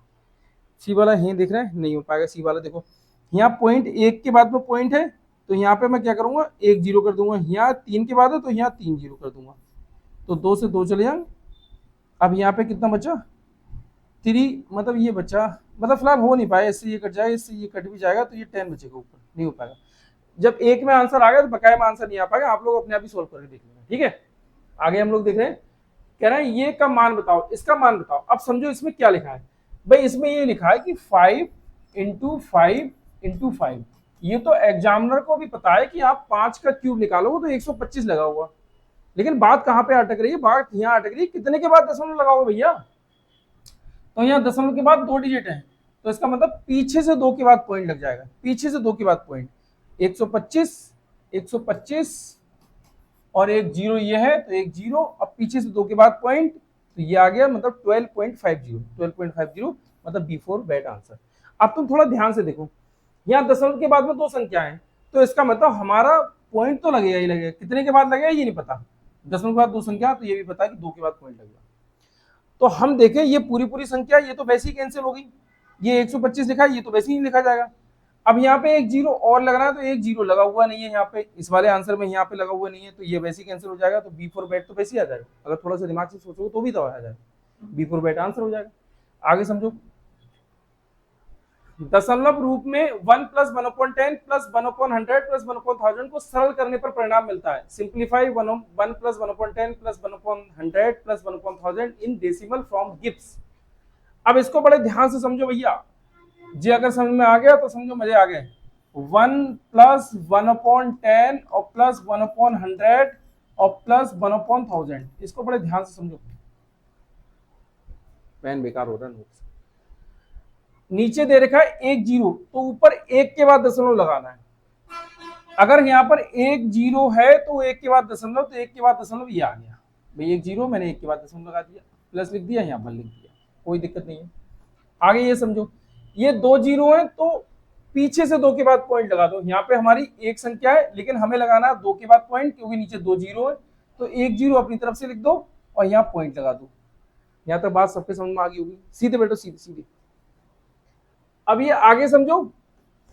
A: सी वाला यहीं दिख रहा है, नहीं हो पाएगा सी वाला। देखो यहाँ पॉइंट 1 के बाद में पॉइंट है, तो यहाँ पे मैं क्या करूंगा 1 जीरो कर दूंगा। यहाँ 3 के बाद है तो यहाँ 3 जीरो कर दूंगा, तो 2 से 2 चले जाएंगे। अब यहाँ पे कितना बचा 3, मतलब ये बचा, मतलब फिलहाल हो नहीं पाया, इससे ये कट जाएगा, इससे ये कट भी जाएगा, तो ये 10 बचेगा, ऊपर नहीं हो पाएगा। जब एक में आंसर आ गया तो बकाया में आंसर नहीं आ पाएगा, आप लोग अपने आप ही सोल्व करके देख लेंगे, ठीक है। आगे हम लोग देख रहे हैं, कह रहे हैं ये का मान बताओ, इसका मान बताओ। अब समझो इसमें क्या लिखा है भाई, इसमें ये लिखा है कि 5 इंटू 5 इंटू 5। ये तो एग्जामिनर को भी पता है कि आप 5 का क्यूब निकालोगे तो 125 लगा हुआ। लेकिन बात कहाँ पे अटक रही है, बात यहाँ अटक रही है कितने के बाद दशमलव लगाओगे भैया। तो यहाँ दशमलव के बाद 2 डिजिट है, तो इसका मतलब पीछे से 2 के बाद पॉइंट लग जाएगा, पीछे से 2 के बाद पॉइंट। 125 और एक जीरो ये है, तो एक जीरो, अब पीछे से 2 के बाद पॉइंट, तो ये आ गया मतलब 12.50 मतलब B4 बैट आंसर। अब तुम थोड़ा ध्यान से देखो, यहाँ दशमलव के बाद में 2 संख्या है, तो इसका मतलब हमारा पॉइंट तो लगेगा ही लगेगा, कितने के बाद लगेगा ये नहीं पता। दशमलव के बाद 2 संख्या, तो ये भी पता है कि 2 के बाद पॉइंट लगेगा। तो हम देखें ये पूरी संख्या, ये तो वैसे ही कैंसिल होगी। ये 125 लिखा है, ये तो वैसे ही लिखा जाएगा। अब यहाँ पे एक जीरो और लग रहा है, तो एक जीरो लगा हुआ नहीं है यहाँ पे, इस वाले आंसर में यहाँ पे लगा हुआ नहीं है, तो ये वैसे ही कैंसिल हो जाएगा। तो B4 बैट तो वैसे ही आ जाएगा, अगर थोड़ा सा दिमाग से सोचोगे तो भी तो आ जाएगा, B4 बैट आंसर हो जाएगा। आगे समझो, दशमलव रूप में 1 + 1/10 + 1/100 + 1/1000 को सरल करने पर परिणाम मिलता है। Simplify 1 + 1/10 + 1/100 + 1/1000 in decimal from Gibbs. अब इसको बड़े ध्यान से समझो भैया, जी अगर समझ में आ गया तो समझो मजे आ गए। 1 + 1/10 और + 1/100 और + 1/1000, इसको बड़े ध्यान से समझो। पेन बेकार हो रहा है, नोट्स नीचे दे रखा है 1 जीरो, तो ऊपर 1 के बाद दशमलव लगाना है। अगर यहाँ पर 1 जीरो है तो 1 के बाद दशमलव, तो 1 के बाद दशमलव ये आ गया भाई 1 जीरो, मैंने 1 के बाद दशमलव लगा दिया, प्लस लिख दिया, यहाँ 1 लिख दिया, कोई दिक्कत नहीं है। आगे ये समझो, ये 2 जीरो है तो पीछे से 2 के बाद पॉइंट लगा दो। यहाँ पे हमारी एक संख्या है, लेकिन हमें लगाना है 2 के बाद पॉइंट, क्योंकि नीचे 2 जीरो है, तो 1 जीरो अपनी तरफ से लिख दो और यहाँ पॉइंट लगा दो। यहाँ तक बात सबके समझ में आ गई होगी, सीधे बैठो, सीधे सीधे। अब ये आगे समझो,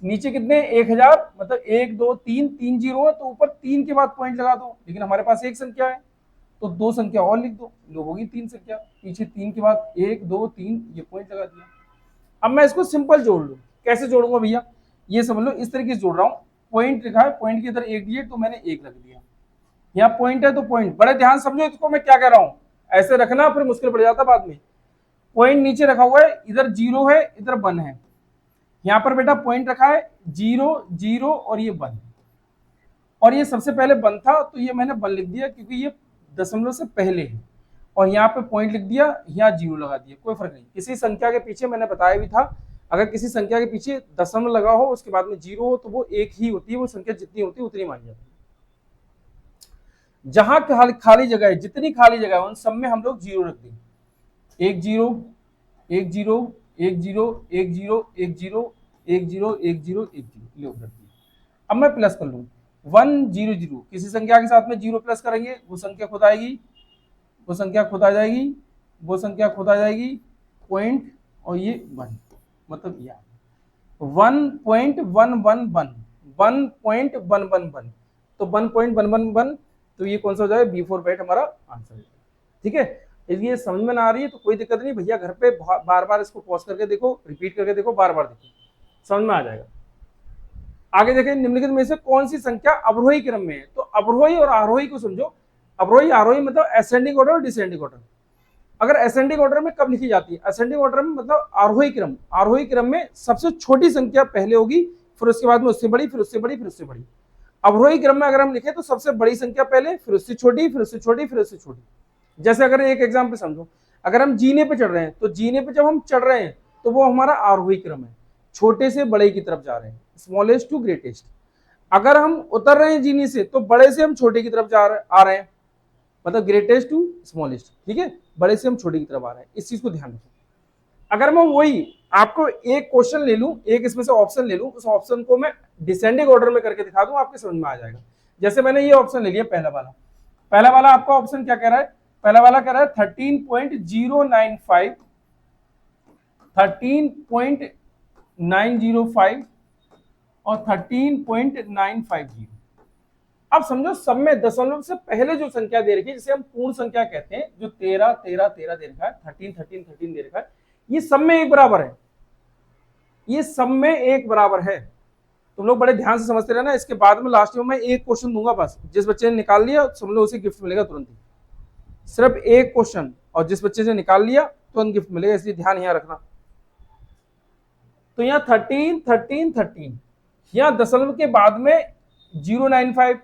A: नीचे कितने 1000, मतलब 1 2 3, 3 जीरो है, तो ऊपर 3 के बाद पॉइंट लगा दो, लेकिन हमारे पास एक संख्या है तो 2 संख्या और लिख दो, लो होगी 3 संख्या, पीछे 3 के बाद 1 2 3 ये पॉइंट लगा दिया। अब मैं इसको सिंपल जोड़ लूँ, कैसे जोड़ूंगा भैया, ये समझ लो इस तरीके से जोड़ रहा हूँ। पॉइंट लिखा है, पॉइंट के इधर 1 डिजिट, तो मैंने 1 रख दिया। यहाँ पॉइंट है तो पॉइंट, बड़े ध्यान समझो इसको मैं क्या कह रहा हूँ, ऐसे रखना फिर मुश्किल पड़ जाता बाद में। पॉइंट नीचे रखा हुआ है, इधर जीरो है इधर 1 है, यहाँ पर बेटा पॉइंट रखा है 0 0 और ये 1, और ये सबसे पहले 1 था तो ये मैंने 1 लिख दिया क्योंकि ये दशमलव से पहले है, और यहाँ पे पॉइंट लिख दिया, यहाँ 0 लगा दिया, कोई फर्क नहीं। किसी संख्या के पीछे मैंने बताया भी था, अगर किसी संख्या के पीछे दशमलव लगा हो उसके बाद में 0 हो तो वो एक ही होती है, वो संख्या जितनी होती है उतनी मानी जाती है। जहां खाली जगह है, जितनी खाली जगह है उन सब में हम लोग 0 रख दें। 1 0 1 0 1 0 1 0 1 0 1 0 1 0 1 0 ये रख दिया। अब मैं प्लस कर लूँ 1 0 0, किसी संख्या के साथ में 0 प्लस करेंगे वो संख्या खुद आएगी, वो संख्या खुद आ जाएगी, वो संख्या खुद आ जाएगी, पॉइंट और ये 1, मतलब ये 1.111 1.111, तो 1.111, तो ये कौन सा हो जाएगा, B4 बैट हमारा आंसर है। ठीक है, यदि ये समझ में ना आ रही है तो कोई दिक्कत नहीं भैया, घर पे बार बार इसको पॉज करके देखो, रिपीट करके देखो, बार बार देखो, समझ में आ जाएगा। आगे देखें, निम्नलिखित में से कौन सी संख्या अवरोही क्रम में है, तो अवरोही और आरोही को समझो। अवरोही आरोही मतलब असेंडिंग ऑर्डर और डिसेंडिंग ऑर्डर। अगर असेंडिंग ऑर्डर में कब लिखी जाती है, असेंडिंग ऑर्डर में मतलब आरोही क्रम, आरोही क्रम में सबसे छोटी संख्या पहले होगी, फिर उसके बाद में उससे बड़ी, फिर उससे बड़ी, फिर उससे बड़ी। अवरोही क्रम में अगर हम लिखें तो सबसे बड़ी संख्या पहले, फिर उससे छोटी, फिर उससे छोटी, फिर उससे छोटी। जैसे अगर एक एग्जाम्पल समझो, अगर हम जीने पे चढ़ रहे हैं, तो जीने पे जब हम चढ़ रहे हैं तो वो हमारा आरोही क्रम है, छोटे से बड़े की तरफ जा रहे हैं, स्मॉलेस्ट टू ग्रेटेस्ट। अगर हम उतर रहे हैं जीने से तो बड़े से हम छोटे की तरफ आ रहे हैं, मतलब ग्रेटेस्ट टू स्मॉलेस्ट। ठीक है, बड़े से हम छोटे की तरफ आ रहे हैं, इस चीज को ध्यान रखें। अगर मैं वही आपको एक क्वेश्चन ले लूं, एक इसमें से ऑप्शन ले लूं, उस ऑप्शन को मैं डिसेंडिंग ऑर्डर में करके दिखा दूं, आपके समझ में आ जाएगा। जैसे मैंने ये ऑप्शन ले लिया पहला वाला, पहला वाला आपका ऑप्शन क्या कह रहा है, पहला वाला कह रहा है 13.095, 13.905 और 13.950। अब समझो सब में दशमलव से पहले जो संख्या दे रखी है, जिसे हम पूर्ण संख्या कहते हैं, जो 13 13 13 दे रखा है, 13 13 13 दे रखा है, ये सब में एक बराबर है, ये सब में एक बराबर है। तुम लोग बड़े ध्यान से समझते रहना। इसके बाद में लास्ट में मैं एक क्वेश्चन दूंगा बस, जिस बच्चे ने निकाल लिया समझ लो उसे गिफ्ट मिलेगा तुरंत ही, सिर्फ एक क्वेश्चन, और जिस बच्चे ने निकाल लिया तुरंत गिफ्ट मिलेगा, इसलिए ध्यान यहाँ रखना। तो यहाँ 13 13 13, यहाँ दशमलव के बाद में 095,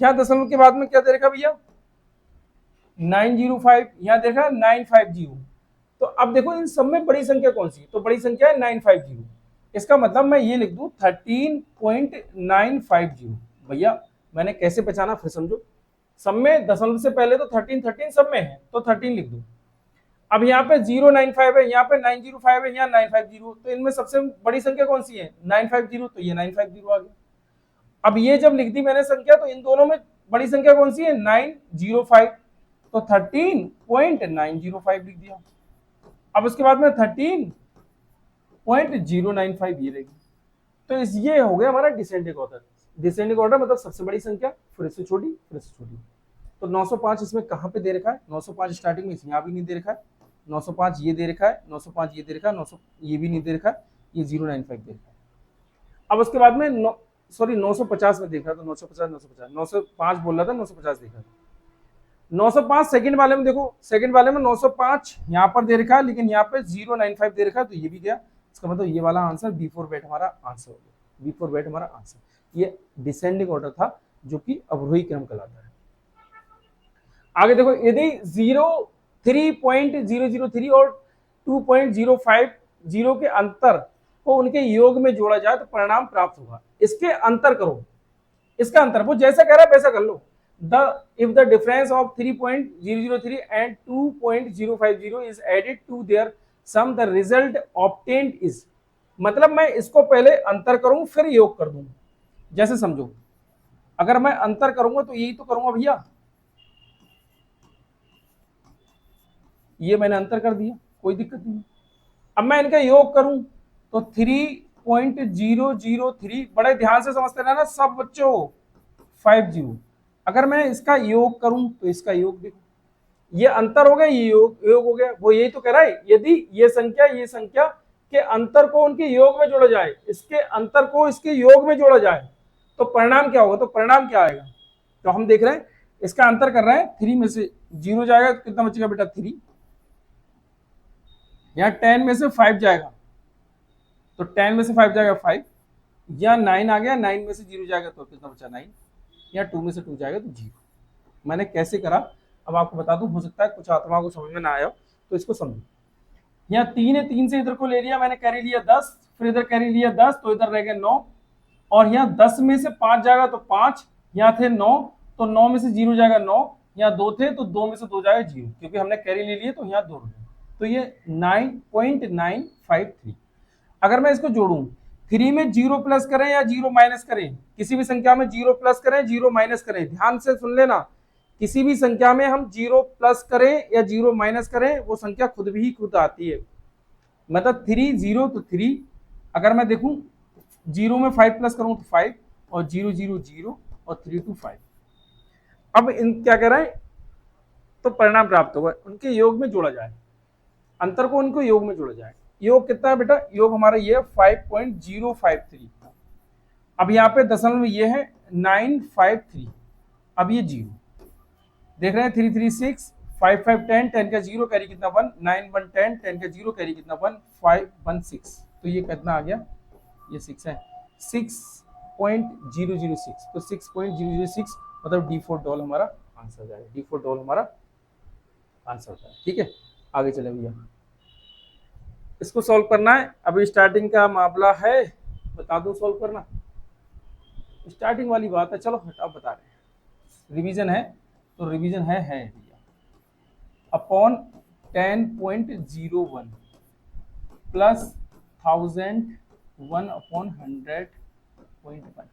A: यहाँ दशमलव के बाद में क्या दे रखा भैया 905, यहाँ देखा 950। तो अब देखो इन सब में बड़ी संख्या कौन सी है, तो बड़ी संख्या है 950। इसका मतलब मैं ये लिख दूं 13.950। भैया मैंने कैसे पहचाना, फिर समझो, सब में दशमलव से पहले तो 13 13 सब में है, तो 13 लिख दूं। अब यहाँ पे 095 है, यहाँ पे 905 है, यहाँ 950, तो इनमें सबसे बड़ी संख्या कौन सी है 950, तो ये 950 आ गया। अब ये जब लिख दी मैंने संख्या, तो इन दोनों में बड़ी संख्या कौन सी है 905, तो 13.905 लिख दिया। अब उसके बाद में 13.095 ये रहेगी। तो इस ये हो गया हमारा डिसेंडिंग ऑर्डर। डिसेंडिंग ऑर्डर मतलब सबसे बड़ी संख्या, फिर इससे छोटी, फिर इससे छोटी। तो 905 इसमें कहाँ पे दे रखा है, 905 स्टार्टिंग में यहाँ भी नहीं दे रखा है, 905 ये दे रखा है, 905 ये दे रखा है, 900 ये भी नहीं दे रखा है, ये 095 दे रखा है। अब उसके बाद में 950 में देखा, तो 950 950 905 बोल रहा था, 950 देखा था। 905 सेकंड वाले में देखो, सेकंड वाले में 905 यहाँ पर दे रखा है, लेकिन यहाँ पे 095 दे रखा है, तो ये भी गया। इसका मतलब ये वाला आंसर B4 बैट हमारा आंसर हो गया, B4 बैट हमारा आंसर। ये डिसेंडिंग ऑर्डर था, जो कि अवरोही क्रम कहलाता है। आगे देखो, यदि 3.003 और 2.050 के अंतर को उनके योग में जोड़ा जाए तो परिणाम प्राप्त होगा। इसके अंतर करो, इसका अंतर वो जैसा कह रहा है वैसा कर लो। If the difference of 3.003 and 2.050 is added to their sum, the result obtained is, मतलब मैं इसको पहले अंतर करूं फिर योग कर दूं। जैसे समझो, अगर मैं अंतर करूंगा तो यही तो करूंगा भैया, ये मैंने अंतर कर दिया, कोई दिक्कत नहीं। अब मैं इनका योग करूं तो 3.003, बड़े ध्यान से समझते रहना सब बच्चों, 50। अगर मैं इसका योग करूं तो इसका योग देखो, ये अंतर हो गया, ये योग हो गया। वो यही तो कह रहा है, यदि ये संख्या के अंतर को उनके योग में जोड़ा जाए, इसके अंतर को इसके योग में जोड़ा जाए, तो परिणाम क्या होगा, तो परिणाम क्या आएगा। तो हम देख रहे हैं इसका अंतर कर रहे हैं, 3 में से 0 जाएगा तो कितना बचेगा बेटा 3, यहाँ 10 में से 5 जाएगा तो 10 में से 5 जाएगा 5, यहाँ 9 आ गया, 9 में से 0 जाएगा तो कितना बचा 9, यहाँ 2 में से 2 जाएगा तो 0। मैंने कैसे करा अब आपको बता दूं, हो सकता है कुछ आत्मा को समझ में ना आया हो, तो इसको समझो। यहाँ 3 है, 3 से इधर को ले लिया मैंने, कैरी लिया 10, फिर इधर कैरी लिया 10, तो इधर रह गया 9, और यहाँ 10 में से 5 जाएगा तो 5, यहाँ थे 9, तो 9 में से 0 जाएगा 9, यहाँ 2 थे तो 2 में से 2 जाएगा 0, क्योंकि हमने कैरी ले लिए तो यहाँ 2 रहे, तो ये 9.953। अगर मैं इसको जोड़ूं, 3 में 0 प्लस करें या 0 माइनस करें, किसी भी संख्या में 0 प्लस करें 0 माइनस करें, ध्यान से सुन लेना, किसी भी संख्या में हम 0 प्लस करें या 0 माइनस करें, वो संख्या खुद भी खुद आती है। मतलब 3 0 तो 3, अगर मैं देखूं 0 में 5 प्लस करूं तो 5, और 0 0 0 और 3 2 5। अब इन क्या कह रहा है, तो परिणाम प्राप्त होगा, उनके योग में जोड़ा जाए, अंतर को उनको योग में जोड़ा जाए। योग कितना है बेटा, योग हमारा ये है 5.053। अब यहाँ पे दशमलव ये है 953। अब ये 0 देख रहे हैं, 3 3 6 5 5 10, 10 का 0 कैरी कितना 1, 9 1 10, 10 का 0 कैरी कितना 1, 5 1 6। तो ये कितना आ गया, ये 6 है, 6.006। तो 6.006 मतलब D4 डॉल हमारा आंसर जाएगा, D4 डॉल हमारा आंसर होता है। ठीक है, आगे चले भैया, इसको सॉल्व करना है। अभी स्टार्टिंग का मामला है, बता दो सॉल्व करना, स्टार्टिंग वाली बात है। चलो हटाओ, बता रहे हैं, रिवीजन है तो रिवीजन है भैया। Upon 10.01 plus 1001 upon 100.1।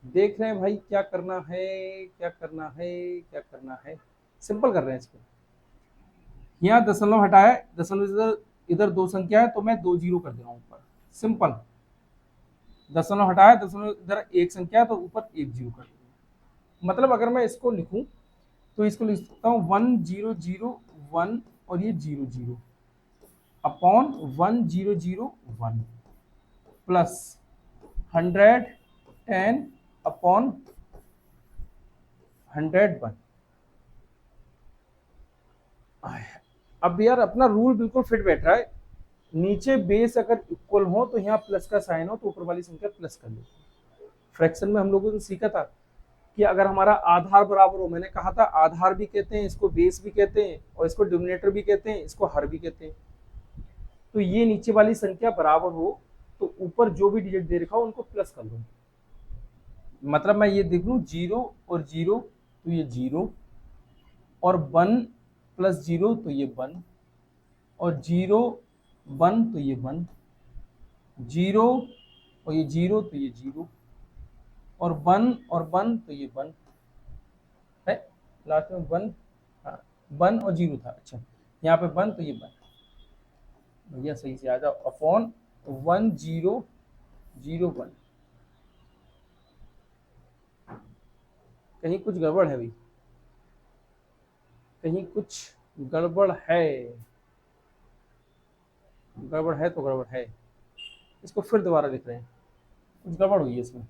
A: देख रहे हैं भाई, क्या करना है, क्या करना है, क्या करना है, सिंपल कर रहे हैं इसको। यहाँ दशमलव हटाया, दशमलव इधर दो संख्या है तो मैं 2 0 कर दे रहा हूँ ऊपर, सिंपल। दशमलव हटाया, दशमलव इधर एक संख्या है तो ऊपर 1 0 कर दूंगा। मतलब अगर मैं इसको लिखूं तो इसको लिख सकता हूँ 1 0 0 1 और ये 0 0 अपॉन 1 0 0 1 प्लस 110 अपॉन 101। अब यार अपना रूल बिल्कुल फिट बैठ रहा है, नीचे बेस अगर इक्वल हो तो यहाँ प्लस का साइन हो तो ऊपर वाली संख्या प्लस कर लो। फ्रैक्शन में हम लोगों ने सीखा था कि अगर हमारा आधार बराबर हो, मैंने कहा था आधार भी कहते हैं इसको, बेस भी कहते हैं, और इसको डिनोमिनेटर भी कहते हैं, इसको हर भी कहते हैं। तो ये नीचे वाली संख्या बराबर हो तो ऊपर जो भी डिजिट दे रखा हो उनको प्लस कर लो। मतलब मैं ये देख लूं 0 और 0 तो ये 0, और 1 प्लस 0 तो ये 1, और 0 1 तो ये 1, 0 और ये 0 तो ये 0, और 1 और 1 तो ये 1 है, लास्ट में 1, हाँ 1 और 0 था। अच्छा यहाँ पे 1 तो ये 1, भैया सही से आ जाओ, अपॉन 1 0 0 1। कहीं कुछ गड़बड़ है भाई, कहीं कुछ गड़बड़ है, गड़बड़ है तो गड़बड़ है। इसको फिर दोबारा लिख रहे हैं, कुछ गड़बड़ हुई है इसमें।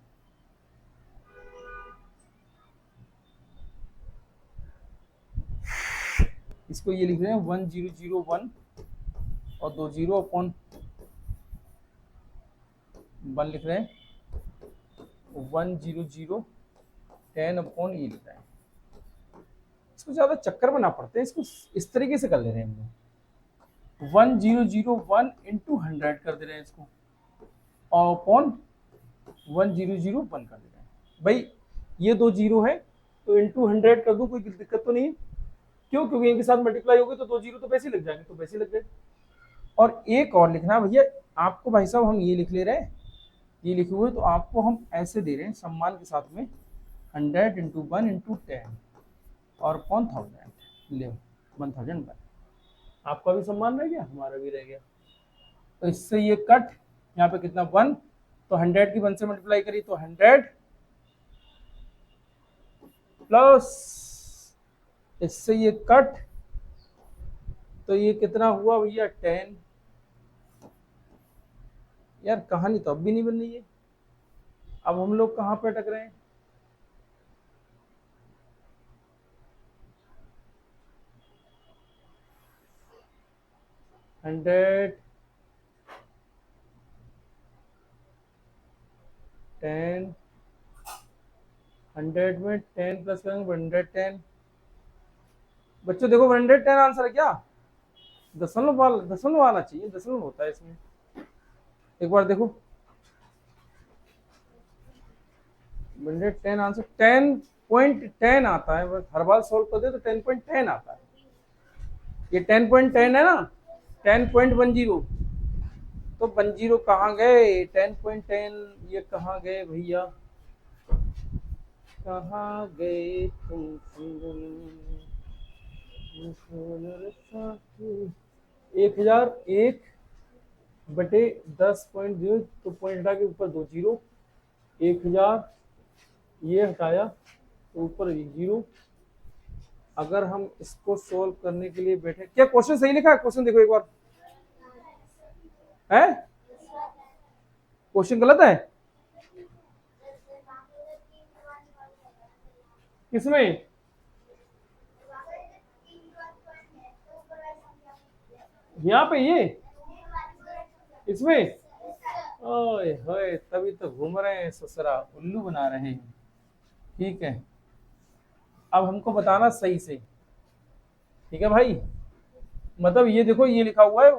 A: इसको ये लिख रहे हैं 1 0 0 1 और 2 0 अपॉन 1 लिख रहे हैं, 1 0 0 10 अपॉन ये लिख रहे हैं। इसको ज्यादा चक्कर में ना पड़ते हैं, इसको इस तरीके से कर ले रहे हैं हम लोग, 1 0 0 1 इंटू 100 कर दे रहे हैं इसको, और अपॉन 1 0 0 1 कर दे रहे हैं। भाई ये दो जीरो है तो इंटू 100 कर दूं, कोई दिक्कत तो नहीं है, क्यों, क्योंकि इनके साथ मल्टीप्लाई होगी तो 2 जीरो तो वैसे ही लग जाएंगे, तो वैसे ही लग गए। और एक और लिखना भैया आपको, भाई साहब हम ये लिख ले रहे हैं, ये लिखे हुए, तो आपको हम ऐसे दे रहे हैं सम्मान के साथ में 100 इंटू 1 इंटू 10 और अपॉन 1000 ले 1001। आपका भी सम्मान रह गया, हमारा भी रह गया। तो इससे ये कट, यहाँ पे कितना 1, तो 100 की 1 से मल्टीप्लाई करी तो 100 प्लस इससे ये कट, तो ये कितना हुआ भैया 10। यार कहानी तो अब भी नहीं बन रही है, अब हम लोग कहाँ पे अटक रहे हैं, हंड्रेड 10, 100 में 10 प्लस करेंगे 110। बच्चों देखो 110 आंसर है क्या, दशमलव आना चाहिए, दशमलव होता है इसमें, एक बार देखो 110 आंसर 10.10 आता है, बस हर बार सोल्व कर दे तो 10.10 आता है। ये 10.10 है ना, 10.10 तो 10 कहाँ गए, 10.10 ये कहाँ गए भैया, कहाँ गए तुम, 1001 बटे 10.0, तो पॉइंट हटा के ऊपर 2 जीरो, 1000 ये हटाया तो ऊपर 0। अगर हम इसको सोल्व करने के लिए बैठे, क्या क्वेश्चन सही लिखा है? क्वेश्चन देखो एक बार, है क्वेश्चन गलत है किसमें? यहाँ पे ये इसमें, ओए होए तभी तो घूम रहे हैं ससुरा, उल्लू बना रहे हैं। ठीक है, अब हमको बताना सही से, ठीक है भाई। मतलब ये देखो ये लिखा हुआ है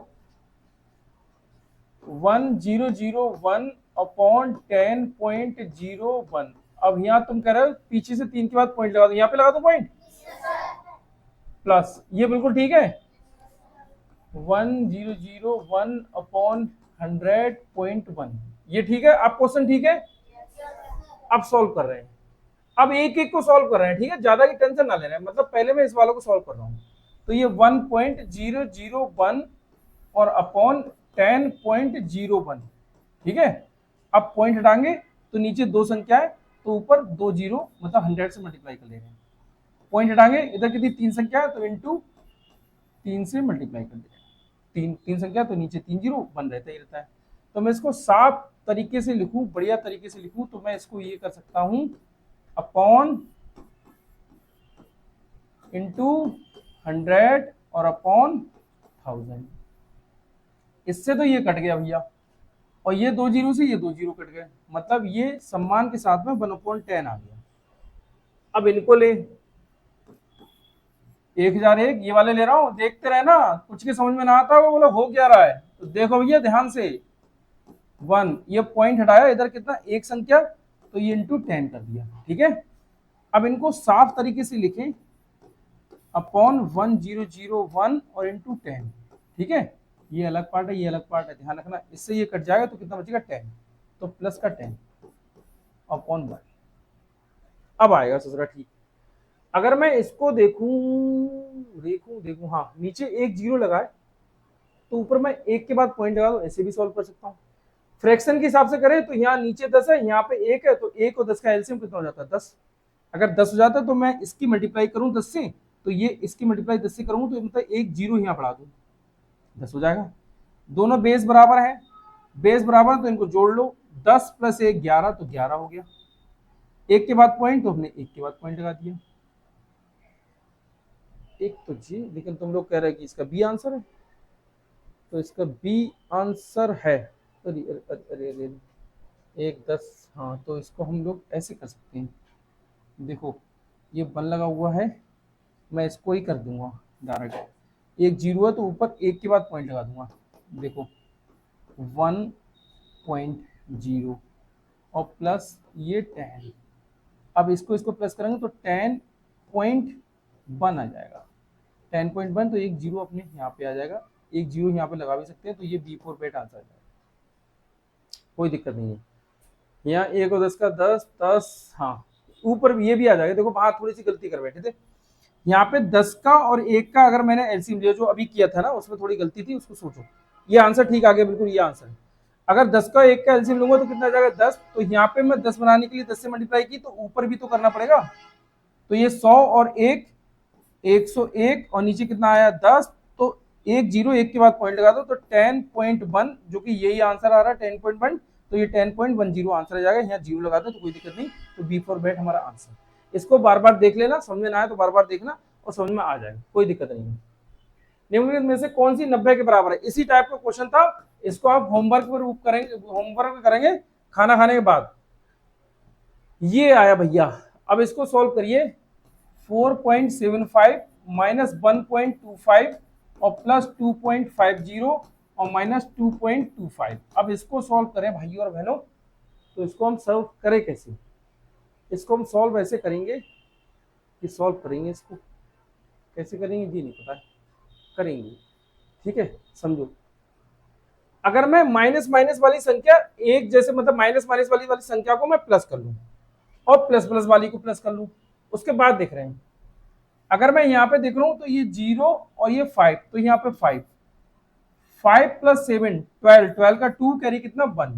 A: 1001 अपॉन 10.01। अब यहाँ तुम कह रहे हो पीछे से 3 के बाद पॉइंट लगा दो, यहाँ पे लगा दो पॉइंट प्लस, ये बिल्कुल ठीक है। 1001 अपॉन 100.1, ये ठीक है। अब क्वेश्चन ठीक है, अब सॉल्व कर रहे हैं। अब एक एक को सॉल्व कर रहे हैं, ठीक है, ज्यादा की टेंशन ना ले रहे हैं। मतलब पहले मैं इस वालों को सॉल्व कर रहा हूँ, तो ये 1.001 और अपॉन 10.01, ठीक है। अब पॉइंट हटाएंगे तो नीचे 2 संख्या है, तो ऊपर 2 जीरो, मतलब 100 से मल्टीप्लाई कर ले रहे हैं। पॉइंट हटाएंगे, इधर कितनी 3 संख्या है, तो इंटू 3 से मल्टीप्लाई कर दे रहे हैं। 3 संख्या तो नीचे 3 जीरो बन रहता ही रहता है। तो मैं इसको साफ तरीके से लिखूं, बढ़िया तरीके से लिखूं, तो मैं इसको ये कर सकता हूं अपॉन इंटू 100 और अपॉन 1000। इससे तो ये कट गया भैया, और ये 2 जीरो से ये 2 जीरो कट गए, मतलब ये सम्मान के साथ में 1/10 आ गया। अब इनको ले 1001, ये वाले ले रहा हूं, देखते रहे ना, कुछ के समझ में ना आता वो बोलो हो क्या रहा है। तो देखो भैया ध्यान से, 1 ये पॉइंट हटाया, इधर कितना एक संख्या, तो ये इंटू 10 कर दिया, ठीक है। अब इनको साफ तरीके से लिखें अपॉन 1001 और इंटू 10, ठीक है। ये अलग पार्ट है, ये अलग पार्ट है, ध्यान रखना। इससे ये कट जाएगा तो कितना बचेगा 10, तो प्लस का 10 अपॉन 1। अब आएगा ससुरा ठीक। अगर मैं इसको देखूं हाँ, नीचे एक जीरो लगाए तो ऊपर मैं एक के बाद पॉइंट लगा दो, ऐसे भी सॉल्व कर सकता हूँ। फ्रैक्शन के हिसाब से करें तो यहाँ नीचे 10 है, यहाँ पे 1 है, तो 1 और 10 का एलसीएम कितना हो जाता है 10। अगर 10 हो जाता है तो मैं इसकी मल्टीप्लाई करूँ 10 से, तो ये इसकी मल्टीप्लाई 10 से करूँ, तो मतलब एक जीरो यहाँ बढ़ा दूँ, 10 हो जाएगा। दोनों बेस बराबर है, बेस बराबर तो इनको जोड़ लो, 10 प्लस 1 11, तो 11 हो गया। एक के बाद पॉइंट, तो हमने एक के बाद पॉइंट लगा दिया। एक तो जी, लेकिन तुम लोग कह रहे हैं कि इसका बी आंसर है, तो इसका बी आंसर है। अरे अरे अरे अरे, 1 10, हाँ, तो इसको हम लोग ऐसे कर सकते हैं। देखो ये 1 लगा हुआ है, मैं इसको ही कर दूंगा डायरेक्ट। एक जीरो है तो ऊपर एक के बाद पॉइंट लगा दूंगा, देखो 1.0 और प्लस ये 10। अब इसको प्लस करेंगे तो 10.1 आ जाएगा। 10.1, तो एक जीरो अपने यहाँ पे आ जाएगा, एक जीरो यहाँ पे लगा भी सकते हैं, तो ये B4 बेट आंसर आ जाएगा, कोई दिक्कत नहीं है। यहाँ 1 और 10 का 10 10, हाँ ऊपर ये भी आ जाएगा। देखो वहां थोड़ी सी गलती कर बैठे थे, यहाँ पे 10 का और 1 का अगर मैंने एलसीएम लिया जो अभी किया था ना, उसमें थोड़ी गलती थी, उसको सोचो। ये आंसर ठीक आ गया, बिल्कुल ये आंसर है। अगर 10 का 1 का एलसीएम लूंगा तो कितना आ जाएगा 10, तो यहाँ पे मैं 10 बनाने के लिए 10 से मल्टीप्लाई की, तो ऊपर भी तो करना पड़ेगा। तो ये 100 और 1 101, और नीचे कितना आया 10, तो एक जीरो एक के बाद पॉइंट लगा दो, तो 10.1, जो कि यही आंसर आ रहा है 10.1, तो ये 10.10 आंसर आ जाएगा। यहाँ जीरो लगा दो तो कोई दिक्कत नहीं, तो B4 बेट हमारा आंसर। इसको बार बार देख लेना, समझ में ना आए तो बार बार देखना और समझ में आ जाएगा, कोई दिक्कत नहीं है। निम्नलिखित में से कौन सी 90 के बराबर है? इसी टाइप का क्वेश्चन था, इसको आप होमवर्क पर करेंगे, होमवर्क करेंगे खाना खाने के बाद। ये आया भैया, अब इसको सॉल्व करिए। 4.75 माइनस 1.25 और प्लस 2.50 और माइनस 2.25। अब इसको सॉल्व करें भाइयों और बहनों, तो इसको हम सॉल्व करें कैसे? इसको हम सॉल्व ऐसे करेंगे कि सॉल्व करेंगे, इसको कैसे करेंगे ये नहीं पता है, करेंगे, ठीक है, समझो। अगर मैं माइनस माइनस वाली संख्या एक जैसे, मतलब माइनस माइनस वाली संख्या को मैं प्लस कर लूं और प्लस प्लस वाली को प्लस कर लूं, उसके बाद देख रहे हैं। अगर मैं यहाँ पे देख रहा हूं तो ये 0 और ये 5, तो यहाँ पे 5 5 प्लस 7 12, 12 का 2 कैरी कितना 1,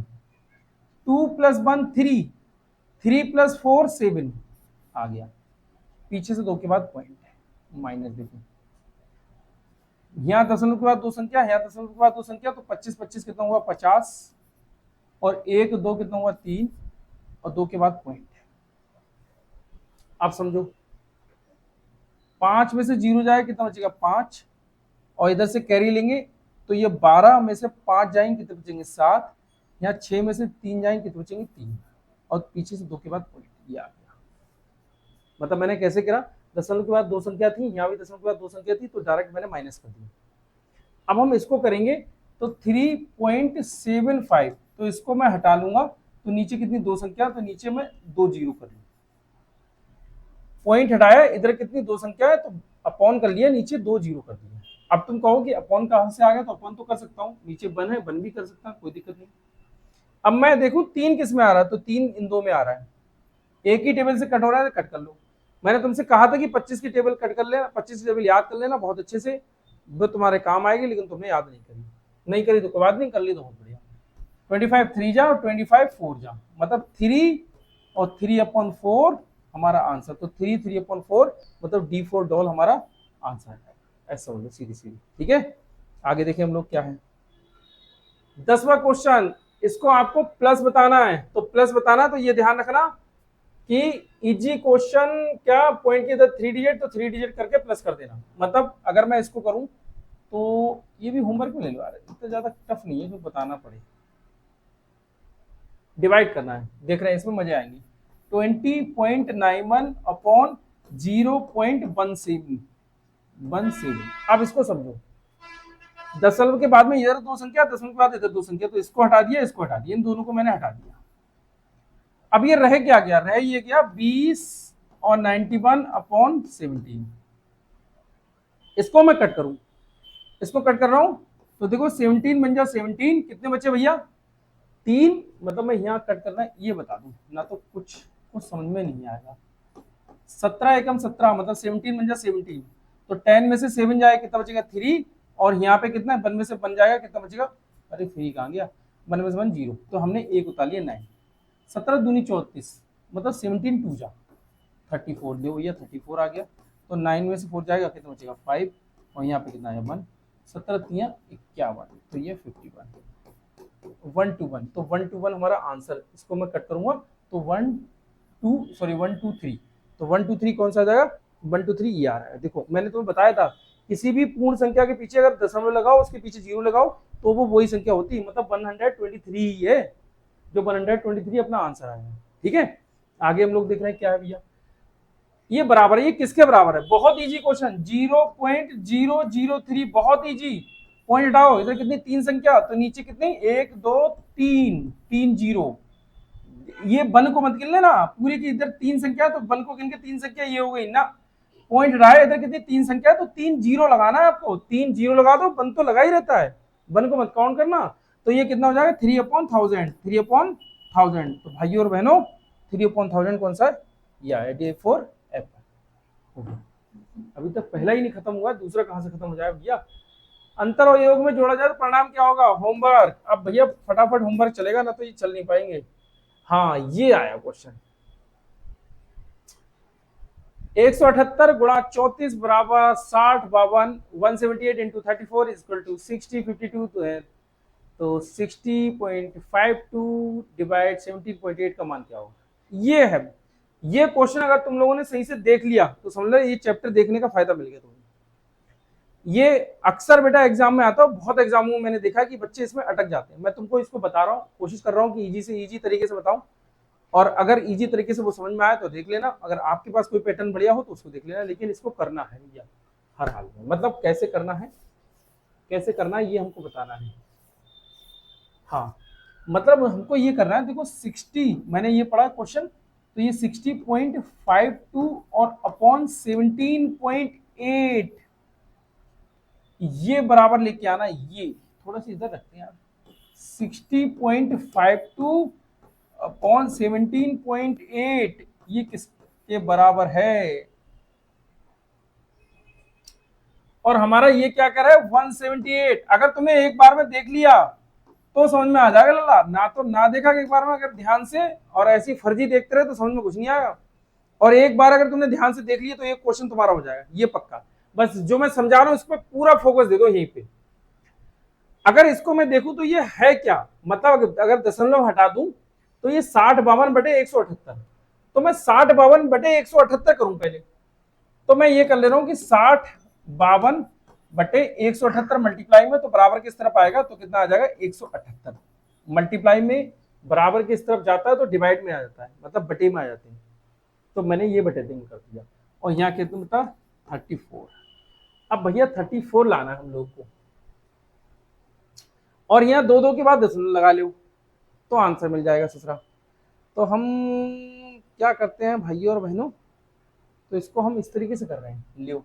A: 2 प्लस 1 3, 3 प्लस 4 7 आ गया। पीछे से 2 के बाद पॉइंट है माइनस। देखो यहाँ दशमलव के बाद 2 संख्या, यहाँ दशमलव के बाद 2 संख्या, तो 25 25 कितना हुआ 50, और 1 2 कितना हुआ 3, और 2 के बाद पॉइंट है। आप समझो 5 में से 0 जाएगा कितना बचेगा 5, और इधर से कैरी लेंगे तो ये 12 में से 5 जाएंगे कितने बचेंगे 7, यहाँ 6 में से 3 जाएंगे कितने बचेंगे 3, और पीछे से 2 के बाद पॉइंट, ये आ गया। मतलब मैंने कैसे करा, दशमलव के बाद 2 संख्या थी, यहाँ भी दशमलव के बाद 2 संख्या थी, तो डायरेक्ट मैंने माइनस कर दिया। अब हम इसको करेंगे तो 3.75, तो इसको मैं हटा लूंगा, तो नीचे कितनी 2 संख्या, तो नीचे मैं 2 जीरो कर लूँ, पॉइंट हटाया, इधर कितनी 2 संख्या है, तो अपॉन कर लिया, नीचे 2 जीरो कर दिया। अब तुम कहो कि अपॉन कहां से आ गया, तो अपॉन तो कर सकता हूँ, नीचे 1 है, 1 भी कर सकता हूँ, कोई दिक्कत नहीं। अब मैं देखूं 3 किस में आ रहा है, तो 3 इन 2 में आ रहा है, एक ही टेबल से कट हो रहा है, तो कट कर लो। मैंने तुमसे कहा था कि 25 की टेबल कट कर लेना, 25 की टेबल याद कर लेना बहुत अच्छे से, वो तुम्हारे काम आएगी, लेकिन तुमने याद नहीं करी तो कोई बात नहीं, कर ली तो बहुत बढ़िया। 25 3 जा और 25 4 जा, मतलब 3 और 3/4 हमारा आंसर, तो 3 3/4 मतलब D4 डॉल हमारा आंसर है। ऐसा बोलो सीधी सीधी, ठीक है। आगे देखें हम लोग क्या है, 10वां क्वेश्चन, इसको आपको प्लस बताना है, तो प्लस बताना, तो ये ध्यान रखना कि इजी क्वेश्चन क्या, पॉइंट के इधर 3 डिजिट, तो 3 डिजिट करके प्लस कर देना। मतलब अगर मैं इसको करूं तो ये भी होमवर्क में ले लो, इतना ज्यादा टफ नहीं है जो बताना पड़े, डिवाइड करना है, देख रहे हैं इसमें मजे आएंगे। 20.91 अपॉन 0.17। अब इसको समझो, दशमलव के बाद में इधर 2 संख्या, दशमलव के बाद इधर 2 संख्या, तो इसको हटा दिया, इसको हटा दिया, इन दोनों को मैंने हटा दिया। अब ये रह क्या गया, रह ये गया 20 और 91/17। इसको मैं कट करूं, इसको कट कर रहा हूं, तो देखो 17 बन जा 17, कितने बचे भैया 3, मतलब मैं यहाँ कट करना ये बता दूं ना, तो कुछ समझ में नहीं आएगा। 17 एकम 17 मतलब 17 बन जा 17, तो 10 में से 7 जाएगा कितना बचेगा 3, और यहाँ पे कितना 1 में से बन जाएगा कितना बचेगा, अरे 3 कहाँ गया, 1 में से 1 0, तो हमने एक उतार लिया 9, 17 दूनी 34, मतलब 17 2 जा 34, दो भैया 34 आ गया, तो 9 में से 4 जाएगा कितना बचेगा 5, और यहाँ पे कितना है 1, 17 3 51, तो ये 51, 1 to 1, तो 1 to 1 हमारा आंसर। इसको मैं कट करूंगा तो 1 2 3, तो 1 2 3 कौन सा आ जाएगा 1 2 3 ये आ रहा है। देखो मैंने तुम्हें बताया था किसी भी पूर्ण संख्या के पीछे अगर दशमलव लगाओ, उसके पीछे जीरो लगाओ, तो वो वही संख्या होती है, मतलब 123 ही है, जो 123 अपना आंसर आया है। ठीक है, आगे हम लोग देख रहे हैं क्या है भैया, ये बराबर है, ये किसके बराबर है, बहुत इजी क्वेश्चन, 0.003, बहुत इजी। पॉइंट हटाओ, इधर कितनी 3 संख्या, तो नीचे कितनी 1 2 3, 3 जीरो, ये वन को मत गिन लेना पूरी की, इधर 3 संख्या तो वन को गिन के 3 संख्या ये हो गई ना, पॉइंट हटाए, इधर कितनी 3 संख्या है, तो 3 जीरो लगाना है आपको, 3 जीरो लगा दो, वन तो लगा ही रहता है, वन को मत काउंट करना, तो ये कितना हो जाएगा 3/1000, 3/1000, तो भाइयों और बहनों 3/1000 कौन सा है, या D4 एप्पल। अभी तक पहला ही नहीं खत्म हुआ, दूसरा कहां से खत्म हो जाएगा भैया। अंतर और योग में जोड़ा जाए तो परिणाम क्या होगा, होमवर्क। अब भैया फटाफट होमवर्क चलेगा ना, तो ये चल नहीं पाएंगे। हाँ ये आया क्वेश्चन, 178 गुणा 34 बराबर 60 52, 178 इंटू 34 इक्वल टू 60 52, तो है तो 60.52 डिवाइड 17.8 का मान क्या होगा, ये है। ये क्वेश्चन अगर तुम लोगों ने सही से देख लिया तो समझ लो ये चैप्टर देखने का फायदा मिल गया तुम्हें। ये अक्सर बेटा एग्जाम में आता है, बहुत एग्जामों में मैंने देखा कि बच्चे इसमें अटक जाते हैं। मैं तुमको इसको बता रहा हूँ, कोशिश कर रहा हूँ कि इजी से इजी तरीके से बताऊं, और अगर इजी तरीके से वो समझ में आए तो देख लेना, अगर आपके पास कोई पैटर्न बढ़िया हो तो उसको देख लेना, लेकिन इसको करना है भैया हर हाल में। मतलब कैसे करना है, कैसे करना है ये हमको बताना है। हाँ मतलब हमको ये करना है, देखो 60 मैंने ये पढ़ा क्वेश्चन, तो ये 60.52 और अपॉन 17.8 ये बराबर लेके आना, ये थोड़ा सा इधर रखते हैं यार, 60.52 अपॉन 17.8 ये किसके बराबर है, और हमारा ये क्या कर रहा है 178। अगर तुमने एक बार में देख लिया तो समझ में आ जाएगा लल्ला, ना तो ना देखा कि एक बार में, अगर ध्यान से और ऐसी फर्जी देखते रहे तो समझ में कुछ नहीं आएगा। और एक बार अगर तुमने ध्यान से देख लिया तो एक क्वेश्चन तुम्हारा हो जाएगा, ये पक्का। बस जो मैं समझा रहा हूं इस पर पूरा फोकस दे दो यहीं पे। अगर इसको मैं देखूं तो ये है क्या, मतलब अगर दशमलव हटा दूं तो ये 6052/178। तो मैं 6052/178 करूं पहले। तो मैं ये कर ले रहा हूं कि 6052/178 मल्टीप्लाई में तो बराबर किस तरफ आएगा, तो कितना आ जाएगा 178। मल्टीप्लाई में बराबर किस तरफ जाता है तो डिवाइड में आ जाता है, मतलब बटे में आ जाते हैं। तो मैंने ये बटे में कर दिया और यहाँ कितना था 34। अब भैया 34 लाना है हम लोग को, और यहाँ दो दो के बाद दशमलव लगा लो तो आंसर मिल जाएगा ससुरा। तो हम क्या करते हैं भाइयों और बहनों, तो इसको हम इस तरीके से कर रहे हैं, लियो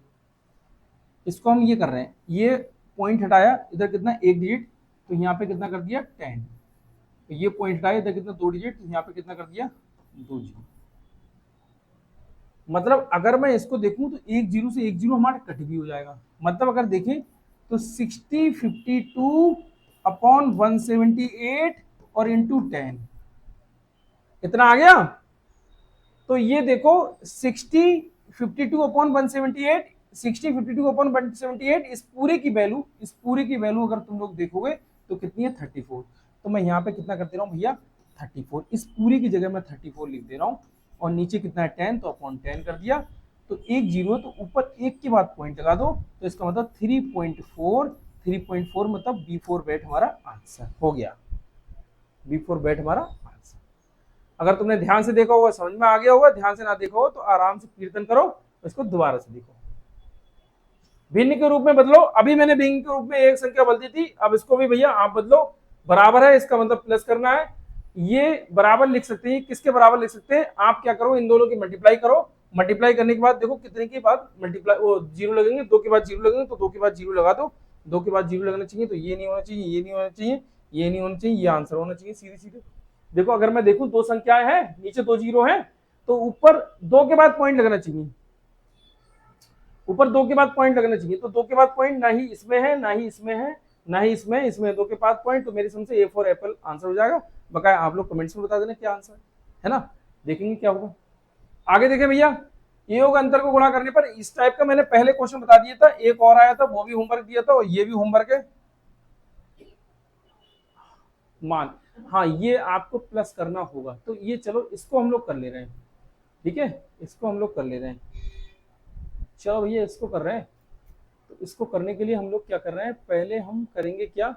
A: इसको हम ये कर रहे हैं, ये पॉइंट हटाया इधर कितना एक डिजिट, तो यहाँ पे कितना कर दिया 10। तो ये पॉइंट हटाया इधर कितना 2 डिजिट, तो यहाँ पे कितना कर दिया 2 जीरो। मतलब अगर मैं इसको देखूं तो एक जीरो से एक जीरो हमारा कट भी हो जाएगा। मतलब अगर देखें तो 6052/178 और इंटू 10 कितना आ गया। तो ये देखो 6052/178 इस पूरे की वैल्यू अगर तुम लोग देखोगे तो कितनी है 34। तो मैं यहाँ पे कितना कर दे रहा हूँ भैया 34, इस पूरी की जगह मैं 34 लिख दे रहा हूँ। और नीचे कितना है 10, तो अपॉन 10 कर दिया। तो एक जीरो तो ऊपर एक के बाद पॉइंट लगा दो, तो इसका मतलब 3.4 मतलब B4 बैट हमारा आंसर हो गया। B4 बैट हमारा आंसर। अगर तुमने ध्यान से देखा होगा समझ में आ गया होगा, ध्यान से ना देखा हो तो आराम से कीर्तन करो, इसको दोबारा से देखो। भिन्न के रूप में बदलो, अभी मैंने भिन्न के रूप में एक संख्या बदली थी, अब इसको भी भैया आप बदलो। बराबर है इसका मतलब प्लस करना है, ये बराबर लिख सकते हैं, किसके बराबर लिख सकते हैं, आप क्या करो इन दोनों की मल्टीप्लाई करो। मल्टीप्लाई करने के बाद देखो कितने के बाद मल्टीप्लाई वो जीरो लगेंगे, 2 के बाद जीरो लगेंगे, तो 2 के बाद जीरो लगा दो। 2 के बाद जीरो लगना चाहिए, तो ये नहीं होना चाहिए, ये नहीं होना चाहिए, ये नहीं होना चाहिए, ये आंसर होना चाहिए सीधे सीधे। देखो अगर मैं देखूं दो संख्याएं हैं, नीचे 2 जीरो हैं, तो ऊपर 2 के बाद पॉइंट लगना चाहिए, ऊपर 2 के बाद पॉइंट लगना चाहिए। तो 2 के बाद पॉइंट ना ही इसमें है, ना ही इसमें है, ना ही इसमें 2 के बाद पॉइंट। तो मेरी समझ से A4 एप्पल आंसर हो जाएगा। बकाया आप लोग कमेंट्स में बता देना क्या आंसर है ना, देखेंगे क्या होगा। आगे देखें भैया, ये होगा अंतर को गुणा करने पर। इस टाइप का मैंने पहले क्वेश्चन बता दिया था, एक और आया था वो भी होमवर्क दिया था, और ये भी होमवर्क है मान। हाँ ये आपको प्लस करना होगा, तो ये चलो इसको हम लोग कर ले रहे हैं, ठीक है, इसको हम लोग कर ले रहे हैं। चलो भैया इसको कर रहे हैं, तो इसको करने के लिए हम लोग क्या कर रहे हैं, पहले हम करेंगे क्या,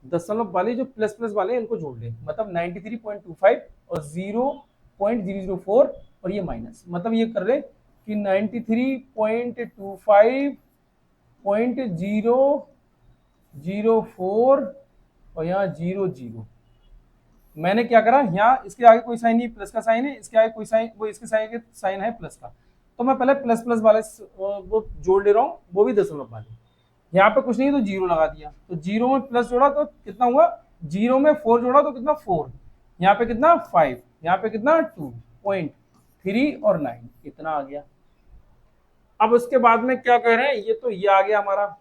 A: दशमलव वाले जो प्लस प्लस वाले हैं इनको जोड़ लें, मतलब 93.25 और 0.004 और ये माइनस, मतलब ये कर रहे कि 93.25.004 और यहाँ 00। मैंने क्या करा, यहाँ इसके आगे कोई साइन नहीं, प्लस का साइन है, इसके आगे कोई साइन, वो इसके साइन साइन है प्लस का, तो मैं पहले प्लस प्लस वाले वो जोड़ ले रहा हूँ, वो भी दशमलव वाले। यहाँ पे कुछ नहीं तो जीरो लगा दिया, तो जीरो में प्लस जोड़ा तो कितना हुआ, जीरो में 4 जोड़ा तो कितना 4, यहाँ पे कितना 5, यहाँ पे कितना 2.3 और 9, इतना आ गया। अब उसके बाद में क्या कह रहे हैं, ये तो ये आ गया हमारा।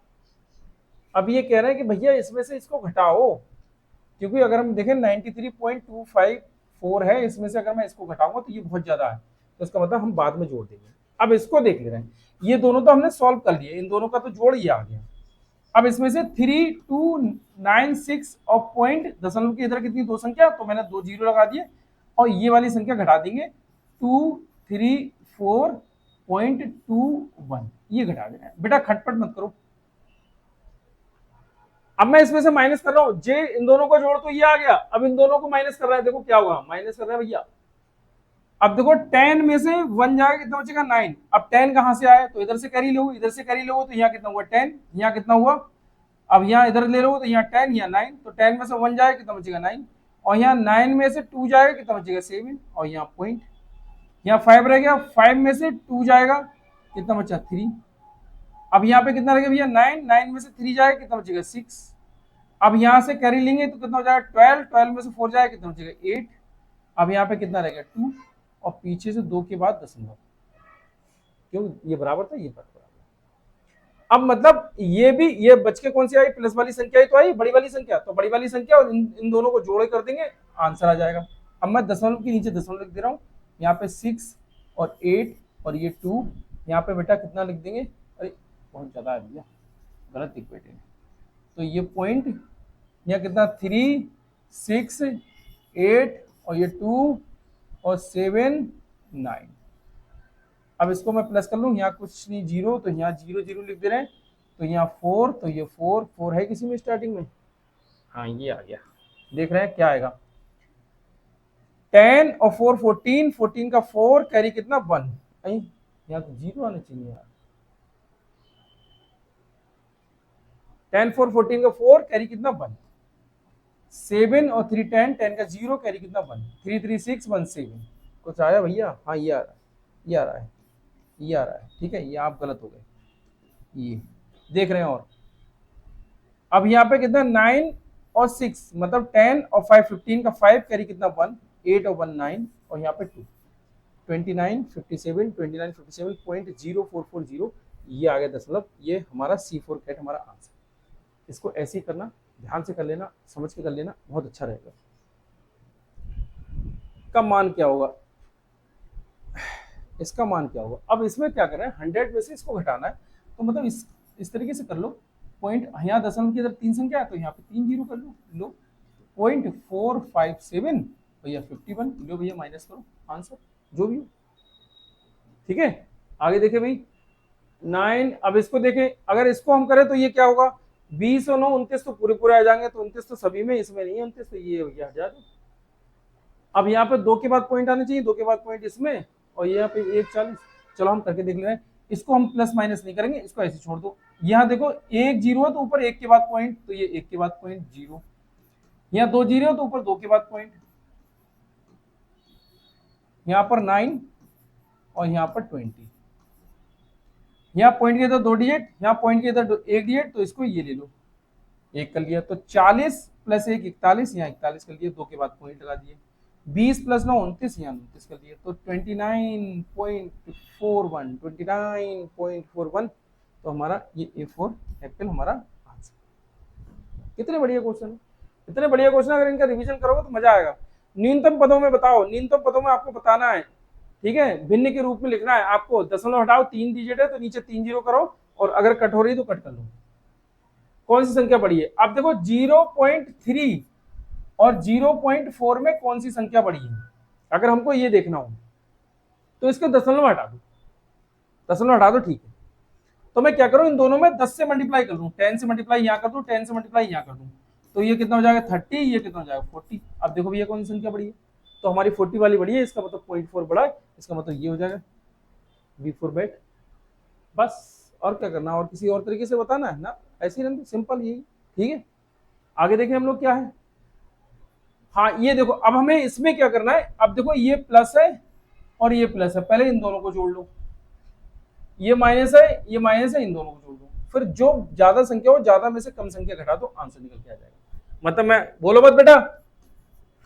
A: अब ये कह रहे हैं कि भैया इसमें से इसको घटाओ, क्योंकि अगर हम देखें 93.254 है, इसमें से अगर मैं इसको घटाऊंगा तो ये बहुत ज्यादा है, तो इसका मतलब हम बाद में जोड़ देंगे। अब इसको देख ले रहे हैं, ये दोनों तो हमने सॉल्व कर लिए, इन दोनों का तो जोड़ ये आ गया। अब इसमें से 3296 और पॉइंट दशमलव की इधर कितनी दो संख्या, तो मैंने 2 जीरो लगा दिए, और ये वाली संख्या घटा देंगे 234.21, ये घटा देना है बेटा, खटपट मत करो। अब मैं इसमें से माइनस कर रहा हूं, जे इन दोनों का जोड़ तो ये आ गया, अब इन दोनों को माइनस कर रहा है, देखो क्या होगा, माइनस कर रहा है भैया। अब देखो 10 में से 1 जाएगा कितना बचेगा 9। अब 10 कहां से आया, तो इधर से कर ही लो, इधर से कर ही लो, तो यहाँ कितना हुआ 10, यहाँ कितना हुआ, अब यहाँ इधर ले लो तो यहाँ 10 यहाँ 9, तो 10 में से 1 जाएगा कितना बचेगा 9, और यहाँ 9 में से 2 जाएगा कितना बचेगा 7, और यहाँ पॉइंट, यहाँ 5 रह गया, 5 में से 2 जाएगा कितना बचा 3। अब यहाँ पे कितना रहेगा भैया 9, 9 में से 3 जाएगा कितना बचेगा 6। अब यहाँ से कैरी लेंगे तो कितना हो जाएगा 12, 12 में से 4 जाएगा कितना बचेगा 8। अब यहाँ पे कितना रहेगा 2, और पीछे से 2 के बाद दशमलव, क्यों ये बराबर था, ये बराबर। अब मतलब ये भी, ये बच के कौन सी आई, प्लस वाली संख्या ही तो आई, बड़ी वाली संख्या, तो बड़ी वाली संख्या और इन दोनों को जोड़े कर देंगे, आंसर आ जाएगा। अब मैं दशमलव के नीचे दशमलव लिख दे रहा हूँ, यहाँ पे 6 और 8 और ये 2, यहाँ पे बेटा कितना लिख देंगे, अरे बहुत ज्यादा है भैया, गलत लिख बैठे हैं, तो ये पॉइंट यहाँ कितना 3 6 8 और ये 2 और 7 9। अब इसको मैं प्लस कर लूँ, यहाँ कुछ नहीं 0, तो यहाँ 0 0 लिख दे रहे हैं, तो यहाँ 4, तो ये 4 4 है किसी में स्टार्टिंग में, हाँ ये आ गया, देख रहे हैं क्या आएगा, 10 और 4 14, 14 का 4 कैरी कितना 1, यहाँ तो 0 आना चाहिए यार, 10 4 14 का 4 कैरी कितना 1, 7 और 3 10, 10 का 0 कैरी कितना 1, 3 3 6 1 7, कुछ आया भैया, हाँ ये आ रहा है, ये आ रहा है, ये आ रहा है, ठीक है, ये आप गलत हो गए, ये देख रहे हैं। और अब यहाँ पे कितना 9 और 6 मतलब 10 और 5 15 का 5 कैरी कितना 1, 8 और 1 9 और यहाँ पे 2, 29 57 29 57.0440, ये आ गया दशमलव, ये हमारा C4 कैट हमारा आंसर। इसको ऐसे ही करना, ध्यान से कर लेना, समझ के कर लेना, बहुत अच्छा रहेगा। का मान क्या होगा, इसका मान क्या होगा, अब इसमें क्या करना है, 100 में से इसको घटाना है, तो मतलब इस तरीके से कर लो, पॉइंट यहाँ दशमलव की इधर 3 संख्या है तो यहाँ पे 3 जीरो कर लो 0.457 भैया 51, लो भैया माइनस करो आंसर जो भी हो, ठीक है। आगे देखे भाई 9, अब इसको देखें, अगर इसको हम करें तो ये क्या होगा, 20 और 9 29 तो पूरे पूरे आ जाएंगे, तो 29 तो सभी में, इसमें नहीं है 29, तो ये भैया हटा दो। अब यहाँ पे 2 के बाद पॉइंट आने चाहिए, 2 के बाद पॉइंट इसमें, और यहाँ पे 1 40, चलो हम करके देख ले रहे हैं, इसको हम प्लस माइनस नहीं करेंगे, इसको ऐसे छोड़ दो। यहाँ देखो 1 0 है तो ऊपर 1 के बाद पॉइंट, तो ये 1 के बाद पॉइंट 0, यहाँ 2 0 है तो ऊपर 2 के बाद पॉइंट, यहाँ पर 9 और यहाँ पर 20, यहाँ पॉइंट के इधर 2 डिजिट, यहाँ पॉइंट के इधर 1 डिजिट, तो इसको ये ले लो 1 कर लिया, तो 40 प्लस 1 41, यहाँ 41 कर लिया, 2 के बाद पॉइंट लगा दिए, 20 प्लस 9 29, यहाँ 29 कर दिया, तो 29.41 तो हमारा ये A4 एप्पल हमारा आंसर। कितने बढ़िया क्वेश्चन है, इतने बढ़िया क्वेश्चन, अगर इनका रिवीजन करोगे तो मजा आएगा। न्यूनतम पदों में बताओ, न्यूनतम पदों में आपको बताना है, ठीक है, भिन्न के रूप में लिखना है आपको, दशमलव हटाओ 3 डिजिट है तो नीचे 3 जीरो करो, और अगर कट हो रही तो कट कर लो, कौन सी संख्या बड़ी है। अब देखो 0.3 और 0.4 में कौन सी संख्या बड़ी है, अगर हमको ये देखना हो तो इसको दशमलव हटा दो, दशमलव हटा दो, ठीक है, तो मैं क्या करूं, इन दोनों में 10 से मल्टीप्लाई कर दूं, 10 से मल्टीप्लाई यहाँ कर दूं, 10 से मल्टीप्लाई यहाँ कर दूं, तो ये कितना हो जाएगा 30, ये कितना हो जाएगा 40। अब देखो भैया कौन सी संख्या बड़ी है, तो हमारी 40 वाली बड़ी है, इसका मतलब 0.4 बड़ा है, इसका मतलब ये हो जाएगा B4 बैट, बस और क्या करना, और किसी और तरीके से बताना है ना, ऐसे ही सिंपल यही, ठीक है। आगे देखें हम लोग क्या है, हाँ ये देखो, अब हमें इसमें क्या करना है, अब देखो ये प्लस है और ये प्लस है, पहले इन दोनों को जोड़ लो, ये माइनस है, ये माइनस है, इन दोनों को जोड़ दो, फिर जो ज्यादा संख्या हो ज्यादा में से कम संख्या घटा दो, आंसर निकल के आ जाएगा। मतलब मैं बोलो मत बेटा,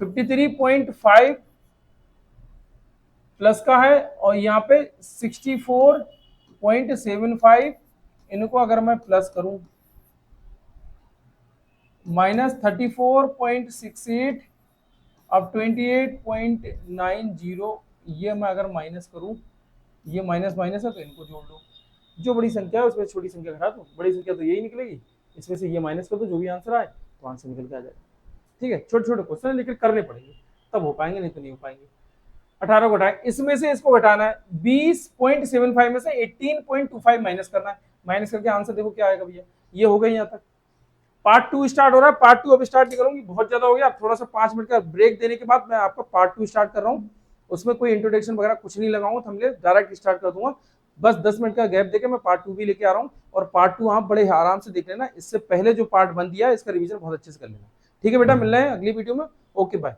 A: 53.5 प्लस का है और यहाँ पे 64.75, इनको अगर मैं प्लस करूं, माइनस 34.68, अब 28.90, ये मैं अगर माइनस करूं, ये माइनस माइनस है तो इनको जोड़ लो, जो बड़ी संख्या है उसमें छोटी संख्या घटा दो, बड़ी संख्या तो यही निकलेगी, इसमें से ये माइनस कर दो, जो भी आंसर आए तो आंसर निकल के आ जाएगा, ठीक है। छोटे छोटे क्वेश्चन लेकिन करने पड़ेंगे, तब हो पाएंगे, नहीं तो नहीं हो पाएंगे। 18 को घटाएं, इसमें से इसको घटाना है, 20.75 में से 18.25 माइनस करना है, माइनस करके आंसर देखो क्या आएगा भैया, ये हो गई यहाँ तक। पार्ट 2 स्टार्ट हो रहा है, पार्ट 2 अब स्टार्ट नहीं करूंगी, बहुत ज्यादा हो गया, अब थोड़ा सा 5 मिनट का ब्रेक देने के बाद मैं आपका पार्ट 2 स्टार्ट कर रहा हूँ, उसमें कोई इंट्रोडक्शन वगैरह कुछ नहीं लगाऊंगा, थंबनेल डायरेक्ट स्टार्ट कर दूंगा, बस 10 मिनट का गैप देके मैं पार्ट 2 भी लेके आ रहा हूँ, और पार्ट 2 आप बड़े आराम से देख लेना, इससे पहले जो पार्ट 1 दिया है इसका रिवीजन बहुत अच्छे से कर लेना, ठीक है बेटा। मिल रहे हैं अगली वीडियो में, ओके बाय।